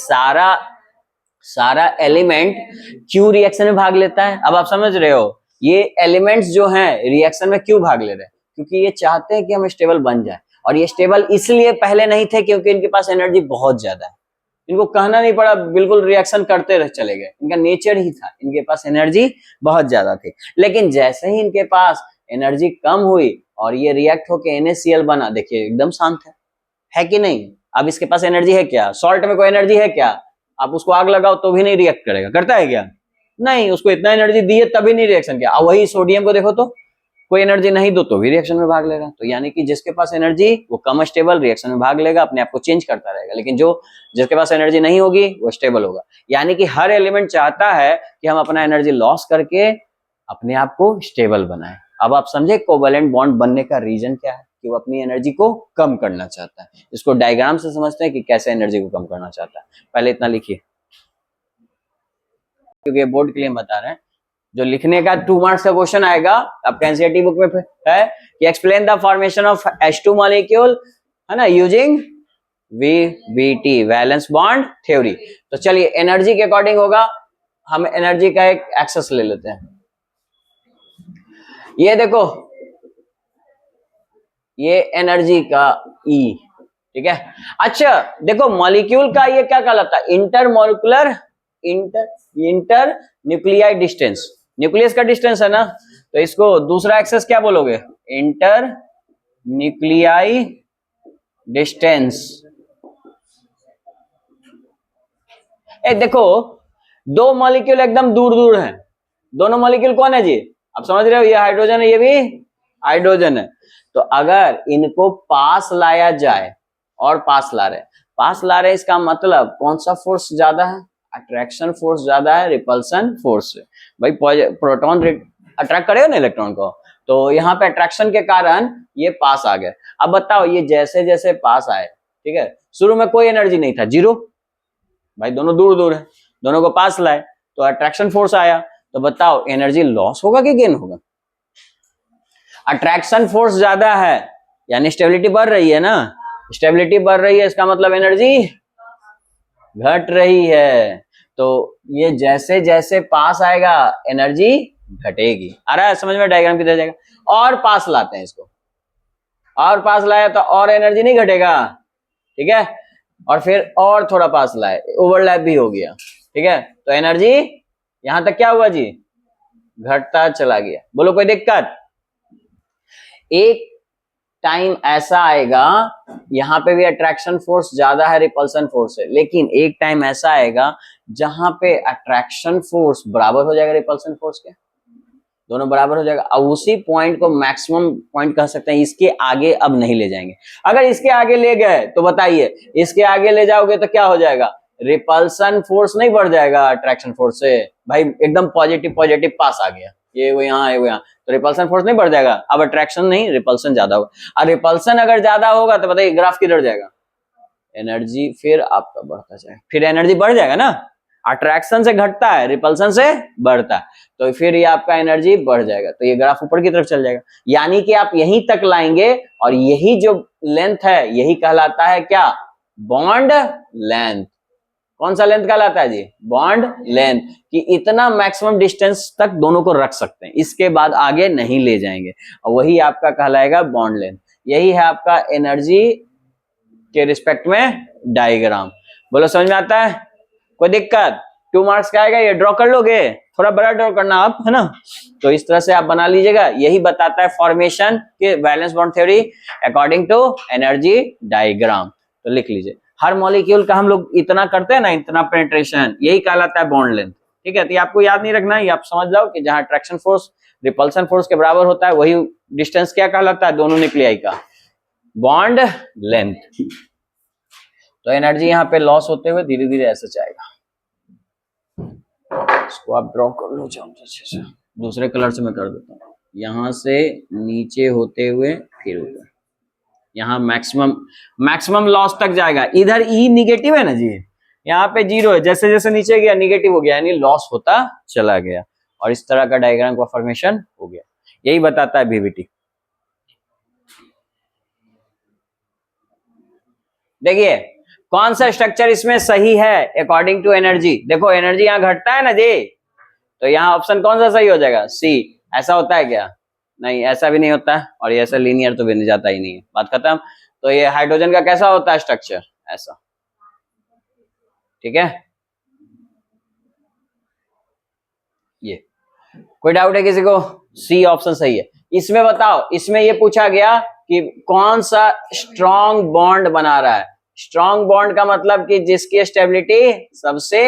सारा एलिमेंट क्यों रिएक्शन में भाग लेता है? अब आप समझ रहे हो ये एलिमेंट्स जो हैं रिएक्शन में क्यों भाग ले रहे हैं? क्योंकि ये चाहते हैं कि हम स्टेबल बन जाए, और ये स्टेबल इसलिए पहले नहीं थे क्योंकि इनके पास एनर्जी बहुत ज्यादा है। इनको कहना नहीं पड़ा, बिल्कुल रिएक्शन करते रह चले गए, इनका नेचर ही था, इनके पास एनर्जी बहुत ज्यादा थी। लेकिन जैसे ही इनके पास एनर्जी कम हुई और ये रिएक्ट होके NaCl बना, देखिए एकदम शांत है कि नहीं? अब इसके पास एनर्जी है क्या? सॉल्ट में कोई एनर्जी है क्या? आप उसको आग लगाओ तो भी नहीं रिएक्ट करेगा, करता है क्या? नहीं, उसको इतना एनर्जी दी है तभी नहीं रिएक्शन किया। अब वही सोडियम को देखो तो कोई एनर्जी नहीं दो तो भी रिएक्शन में भाग लेगा। तो यानी कि जिसके पास एनर्जी वो कम स्टेबल रिएक्शन में भाग लेगा, अपने आप को चेंज करता रहेगा, लेकिन जो जिसके पास एनर्जी नहीं होगी वो स्टेबल होगा। यानी कि हर एलिमेंट चाहता है कि हम अपना एनर्जी लॉस करके अपने आप को स्टेबल बनाएं। अब आप समझे कोवैलेंट बॉन्ड बनने का रीजन क्या है? कि वो अपनी एनर्जी को कम करना चाहता है। इसको डायग्राम से समझते हैं कि कैसे एनर्जी को कम करना चाहता है। पहले इतना लिखिए, क्योंकि बोर्ड के लिए बता रहे हैं। जो लिखने का 2 मार्क्स का क्वेश्चन आएगा आपका एनसीईआरटी बुक में है कि explain the formation of H2 molecule, है ना, using VBT, valence bond theory. तो चलिए एनर्जी के अकॉर्डिंग होगा, हम एनर्जी का एक एक्सेस ले लेते हैं। ये देखो, ये एनर्जी का E, ठीक है। अच्छा देखो, मॉलिक्यूल का ये क्या कहलाता है? इंटर न्यूक्लियाई डिस्टेंस, न्यूक्लियस का डिस्टेंस है ना, तो इसको दूसरा एक्सेस क्या बोलोगे? Inter nuclei distance. देखो, 2 मॉलिक्यूल एकदम दूर दूर हैं। दोनों मॉलिक्यूल कौन है जी? आप समझ रहे हो, ये हाइड्रोजन है, ये भी हाइड्रोजन है। तो अगर इनको पास लाया जाए, और पास ला रहे, इसका मतलब कौन सा फोर्स ज्यादा है? अट्रैक्शन फोर्स ज्यादा है रिपल्सन फोर्स से। भाई प्रोटॉन अट्रैक्ट करेगा ना इलेक्ट्रॉन को, तो यहाँ पे अट्रैक्शन के कारण ये पास आ गए। अब बताओ, ये जैसे जैसे पास आए, ठीक है, शुरू में कोई एनर्जी नहीं था, जीरो, भाई दोनों दूर दूर है, दोनों को पास लाए तो अट्रैक्शन फोर्स आया। तो बताओ एनर्जी लॉस होगा कि गेन होगा? अट्रैक्शन फोर्स ज्यादा है यानी स्टेबिलिटी बढ़ रही है ना, स्टेबिलिटी बढ़ रही है, इसका मतलब एनर्जी घट रही है। तो ये जैसे जैसे पास आएगा एनर्जी घटेगी। आ रहा है समझ में? डायग्राम किधर जाएगा? और पास लाते हैं इसको, और पास लाया तो और एनर्जी नहीं घटेगा, ठीक है, और फिर और थोड़ा पास लाए, ओवरलैप भी हो गया, ठीक है, तो एनर्जी यहां तक क्या हुआ जी? घटता चला गया। बोलो कोई दिक्कत? एक टाइम ऐसा आएगा, यहां पे भी अट्रैक्शन फोर्स ज्यादा है रिपल्सन फोर्स से, लेकिन एक टाइम ऐसा आएगा जहां पे अट्रैक्शन फोर्स बराबर हो जाएगा रिपल्सन फोर्स के, दोनों बराबर हो जाएगा। अब उसी पॉइंट को मैक्सिमम पॉइंट कह सकते हैं, इसके आगे अब नहीं ले जाएंगे। अगर इसके आगे ले गए तो बताइए, इसके आगे ले जाओगे तो क्या हो जाएगा? रिपल्सन फोर्स नहीं बढ़ जाएगा अट्रैक्शन फोर्स से? भाई एकदम पॉजिटिव पास आ गया, ये वो यहाँ, ये वो यहाँ, तो रिपल्सन फोर्स नहीं बढ़ जाएगा? अब अट्रैक्शन नहीं, रिपल्सन ज्यादा होगा। और रिपल्सन अगर ज्यादा होगा तो बताइए ग्राफ किधर जाएगा? एनर्जी फिर आपका बढ़ता जाएगा, फिर एनर्जी बढ़ जाएगा ना, अट्रैक्शन से घटता है, रिपल्सन से बढ़ता है, तो फिर ये आपका एनर्जी बढ़ जाएगा, तो ये ग्राफ ऊपर की तरफ चल जाएगा। यानी कि आप यहीं तक लाएंगे, और यही जो लेंथ है यही कहलाता है क्या? Bond length. कौन सा लेंथ कहलाता है जी? Bond length. कि इतना मैक्सिमम डिस्टेंस तक दोनों को रख सकते हैं, इसके बाद आगे नहीं ले जाएंगे, और वही आपका कहलाएगा बॉन्ड लेंथ। यही है आपका एनर्जी के रिस्पेक्ट में डायग्राम। बोलो समझ में आता है? कोई दिक्कत? 2 मार्क्स का आएगा, ये ड्रॉ कर लोगे, थोड़ा बड़ा ड्रॉ करना आप, है ना, तो इस तरह से आप बना लीजिएगा। यही बताता है फॉर्मेशन के valence bond theory according to energy diagram. तो लिख लीजिए, हर मॉलिक्यूल का हम लोग इतना करते हैं ना, इतना पेनिट्रेशन, यही कहलाता है बॉन्ड लेंथ। ठीक है, तो ये आपको याद नहीं रखना है, ये आप समझ जाओ कि जहां अट्रैक्शन फोर्स रिपल्सन फोर्स के बराबर होता है वही डिस्टेंस क्या कहलाता है, दोनों न्यूक्लियाई का बॉन्ड लेंथ। तो एनर्जी यहाँ पे लॉस होते हुए धीरे धीरे ऐसे जाएगा। इसको आप ड्रॉ कर लो अच्छे से, दूसरे कलर से मैं कर देता हूँ। यहां से नीचे होते हुए फिर ऊपर, यहाँ मैक्सिमम लॉस तक जाएगा। इधर ई निगेटिव है ना जी, यहाँ पे जीरो है, जैसे जैसे नीचे गया निगेटिव हो गया, यानी लॉस होता चला गया, और इस तरह का डायग्राम का फॉर्मेशन हो गया। यही बताता है VVT। देखिए कौन सा स्ट्रक्चर इसमें सही है अकॉर्डिंग टू एनर्जी। देखो एनर्जी यहाँ घटता है ना जी, तो यहाँ ऑप्शन कौन सा सही हो जाएगा, सी। ऐसा होता है क्या, नहीं ऐसा भी नहीं होता है, और ये ऐसा लीनियर तो बन जाता ही नहीं है, बात खत्म। तो ये हाइड्रोजन का कैसा होता है स्ट्रक्चर, ऐसा। ठीक है, ये कोई डाउट है किसी को, सी ऑप्शन सही है। इसमें बताओ, इसमें ये पूछा गया कि कौन सा स्ट्रॉन्ग बॉन्ड बना रहा है। स्ट्रॉन्ग बॉन्ड का मतलब कि जिसकी स्टेबिलिटी सबसे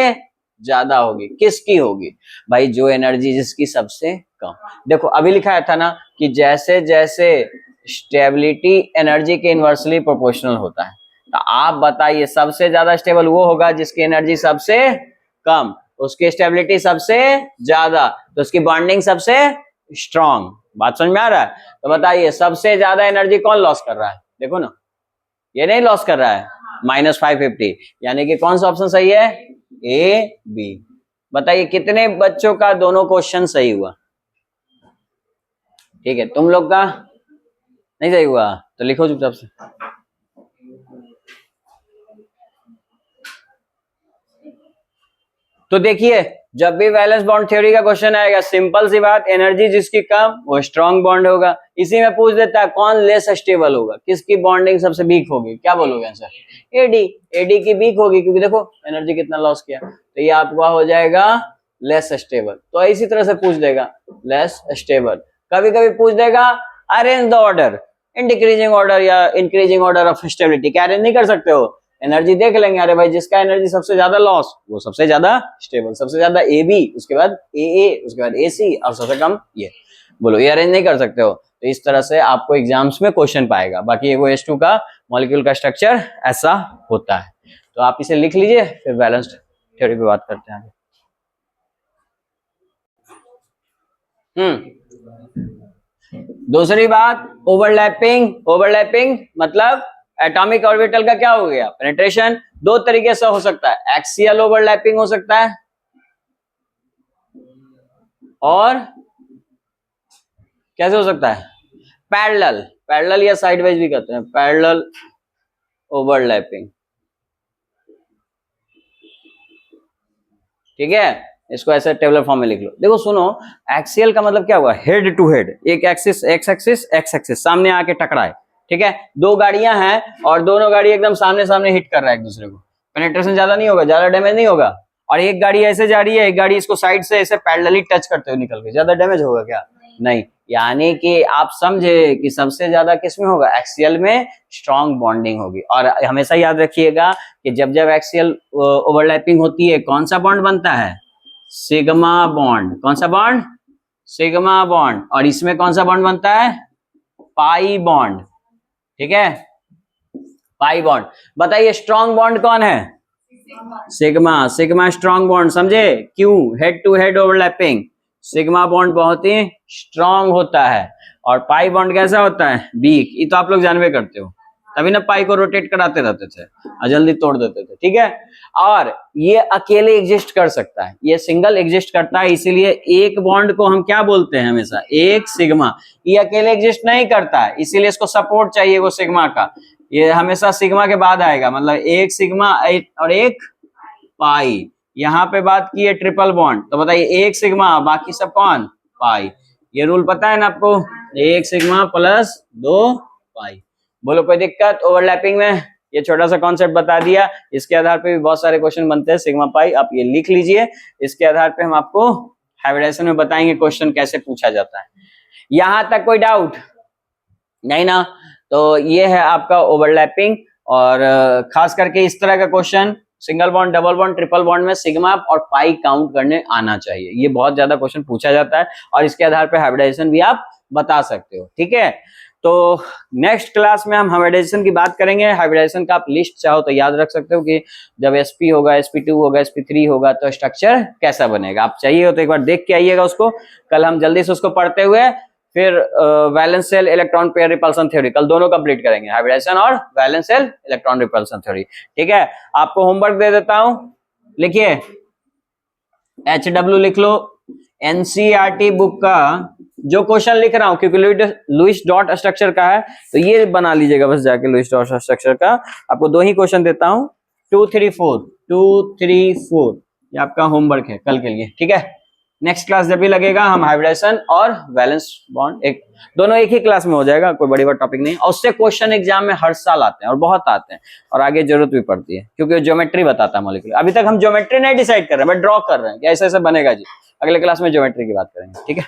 ज्यादा होगी, किसकी होगी भाई, जो एनर्जी जिसकी सबसे कम। देखो अभी लिखा था ना कि जैसे जैसे स्टेबिलिटी एनर्जी के इनवर्सली प्रोपोर्शनल होता है, तो आप बताइए सबसे ज्यादा स्टेबल वो होगा जिसकी एनर्जी सबसे कम, उसकी स्टेबिलिटी सबसे ज्यादा, तो उसकी बॉन्डिंग सबसे स्ट्रॉन्ग। बात समझ में आ रहा है? तो बताइए सबसे ज्यादा एनर्जी कौन लॉस कर रहा है, देखो ना, ये नहीं लॉस कर रहा है, -550, यानी कि कौन सा ऑप्शन सही है, ए बी। बताइए कितने बच्चों का दोनों क्वेश्चन सही हुआ। ठीक है, तुम लोग का नहीं सही हुआ तो लिखो चुपचाप से। तो देखिए जब भी वैलेंस बॉन्ड थ्योरी का क्वेश्चन आएगा, सिंपल सी बात, एनर्जी जिसकी कम वो स्ट्रॉन्ग बॉन्ड होगा। इसी में पूछ देता है कौन लेस स्टेबल होगा, किसकी बॉन्डिंग सबसे वीक होगी, क्या बोलोगे आंसर, एडी। एडी की वीक होगी, क्योंकि देखो एनर्जी कितना लॉस किया, तो ये आपका हो जाएगा लेस स्टेबल। तो इसी तरह से पूछ देगा लेस स्टेबल। कभी कभी पूछ देगा arrange the order in decreasing order या इंक्रीजिंग ऑर्डर ऑफ स्टेबिलिटी। क्या अरेंज नहीं कर सकते हो, एनर्जी देख लेंगे, अरे भाई जिसका एनर्जी सबसे ज्यादा लॉस वो सबसे ज्यादा स्टेबल, सबसे ज्यादा ए बी, उसके बाद ए, उसके बाद ए सी, और सबसे कम ये। बोलो ये अरेंज नहीं कर सकते हो। तो इस तरह से आपको एग्जाम्स में क्वेश्चन पाएगा। बाकी वो H2 का मॉलिक्यूल का स्ट्रक्चर ऐसा होता है। तो आप इसे लिख लीजिए, फिर बैलेंस्ड थ्योरी पे बात करते हैं आगे। दूसरी बात ओवरलैपिंग मतलब एटॉमिक ऑर्बिटल का क्या हो गया, पेनिट्रेशन। दो तरीके से हो सकता है, एक्सियल ओवरलैपिंग हो सकता है और कैसे हो सकता है, पैरेलल या साइडवाइज भी कहते हैं, पैरेलल ओवरलैपिंग। ठीक है, इसको ऐसे टेबुलर फॉर्म में लिख लो। देखो सुनो, एक्सियल का मतलब क्या हुआ, हेड टू हेड, एक एक्सिस एक्स एक्सिस सामने आके टकराए। ठीक है, दो गाड़ियां हैं और दोनों गाड़ी एकदम सामने सामने हिट कर रहा है एक दूसरे को, पेनिट्रेशन ज्यादा नहीं होगा, ज्यादा डैमेज नहीं होगा। और एक गाड़ी ऐसे जा रही है, एक गाड़ी इसको साइड से ऐसे पैरेलली टच करते हुए निकल गई, ज्यादा डैमेज होगा क्या, नहीं। यानी कि आप समझे कि सबसे ज्यादा किसमें होगा, एक्सियल में स्ट्रॉन्ग बॉन्डिंग होगी। और हमेशा याद रखिएगा कि जब जब एक्सियल ओवरलैपिंग होती है कौन सा बॉन्ड बनता है, सिग्मा बॉन्ड। कौन सा बॉन्ड, सिग्मा बॉन्ड। और इसमें कौन सा बॉन्ड बनता है, पाई बॉन्ड। ठीक है, पाई बॉन्ड। बताइए स्ट्रॉन्ग बॉन्ड कौन है, सिग्मा स्ट्रॉन्ग बॉन्ड, समझे, क्यों, head to head overlapping, sigma bond बहुत ही स्ट्रॉन्ग होता है। और पाई बॉन्ड कैसा होता है, वीक। ये तो आप लोग जानवे करते हो, तभी ना पाई को रोटेट कराते रहते थे और जल्दी तोड़ देते थे। ठीक है, और ये अकेले एग्जिस्ट कर सकता है, ये सिंगल एग्जिस्ट करता है, इसीलिए एक बॉन्ड को हम क्या बोलते हैं हमेशा, एक सिग्मा। ये अकेले एग्जिस्ट नहीं करता है, इसीलिए इसको सपोर्ट चाहिए वो सिग्मा का, ये हमेशा सिग्मा के बाद आएगा, मतलब एक सिग्मा और एक पाई। यहाँ पे बात की है ट्रिपल बॉन्ड, तो बताइए एक सिग्मा बाकी सब कौन, पाई। ये रूल पता है ना आपको, एक सिग्मा प्लस 2 पाई। बोलो कोई दिक्कत ओवरलैपिंग में, ये छोटा सा कॉन्सेप्ट बता दिया, इसके आधार पे भी बहुत सारे क्वेश्चन बनते हैं, सिग्मा पाई आप ये लिख लीजिए। इसके आधार पे हम आपको हाइब्रिडाइजेशन में बताएंगे क्वेश्चन कैसे पूछा जाता है। यहां तक कोई डाउट नहीं ना, तो ये है आपका ओवरलैपिंग। और खास करके इस तरह का question single bond, double bond, triple bond में सिग्मा और पाई काउंट करने आना चाहिए। ये बहुत ज्यादा क्वेश्चन पूछा जाता है और इसके आधार पर हाइब्रिडाइजेशन भी आप बता सकते हो। ठीक है, तो नेक्स्ट क्लास में हम हाइब्रिडाइजेशन की बात करेंगे। हाइब्रिडाइजेशन का आप लिस्ट चाहो तो याद रख सकते हो कि जब sp होगा, sp2 होगा, sp3 होगा तो स्ट्रक्चर कैसा बनेगा। आप चाहिए हो तो एक बार देख के आइएगा उसको। कल हम जल्दी से उसको पढ़ते हुए फिर valence shell electron pair repulsion theory कल दोनों कंप्लीट करेंगे, हाइब्रिडाइजेशन और valence shell electron repulsion theory. ठीक है, आपको होमवर्क दे देता हूं, लिखिए HW लिख लो। एनसीईआरटी बुक का जो क्वेश्चन लिख रहा हूं, क्योंकि लुईस डॉट स्ट्रक्चर का है तो ये बना लीजिएगा बस जाके। लुईस डॉट स्ट्रक्चर का आपको 2 ही क्वेश्चन देता हूं, 2, 3, 4 ये आपका होमवर्क है कल के लिए। ठीक है, नेक्स्ट क्लास जब भी लगेगा हम हाइब्रिडाइजेशन और वैलेंस बॉन्ड दोनों एक ही क्लास में हो जाएगा, कोई बड़ी बात टॉपिक नहीं। और उससे क्वेश्चन एग्जाम में हर साल आते हैं और बहुत आते हैं और आगे जरूरत भी पड़ती है, क्योंकि ज्योमेट्री बताता है मॉलिक्यूलर। अभी तक हम ज्योमेट्री नहीं डिसाइड कर रहे हैं, बट ड्रॉ कर रहे हैं कि ऐसे ऐसे बनेगा जी। अगले क्लास में ज्योमेट्री की बात करेंगे। ठीक है।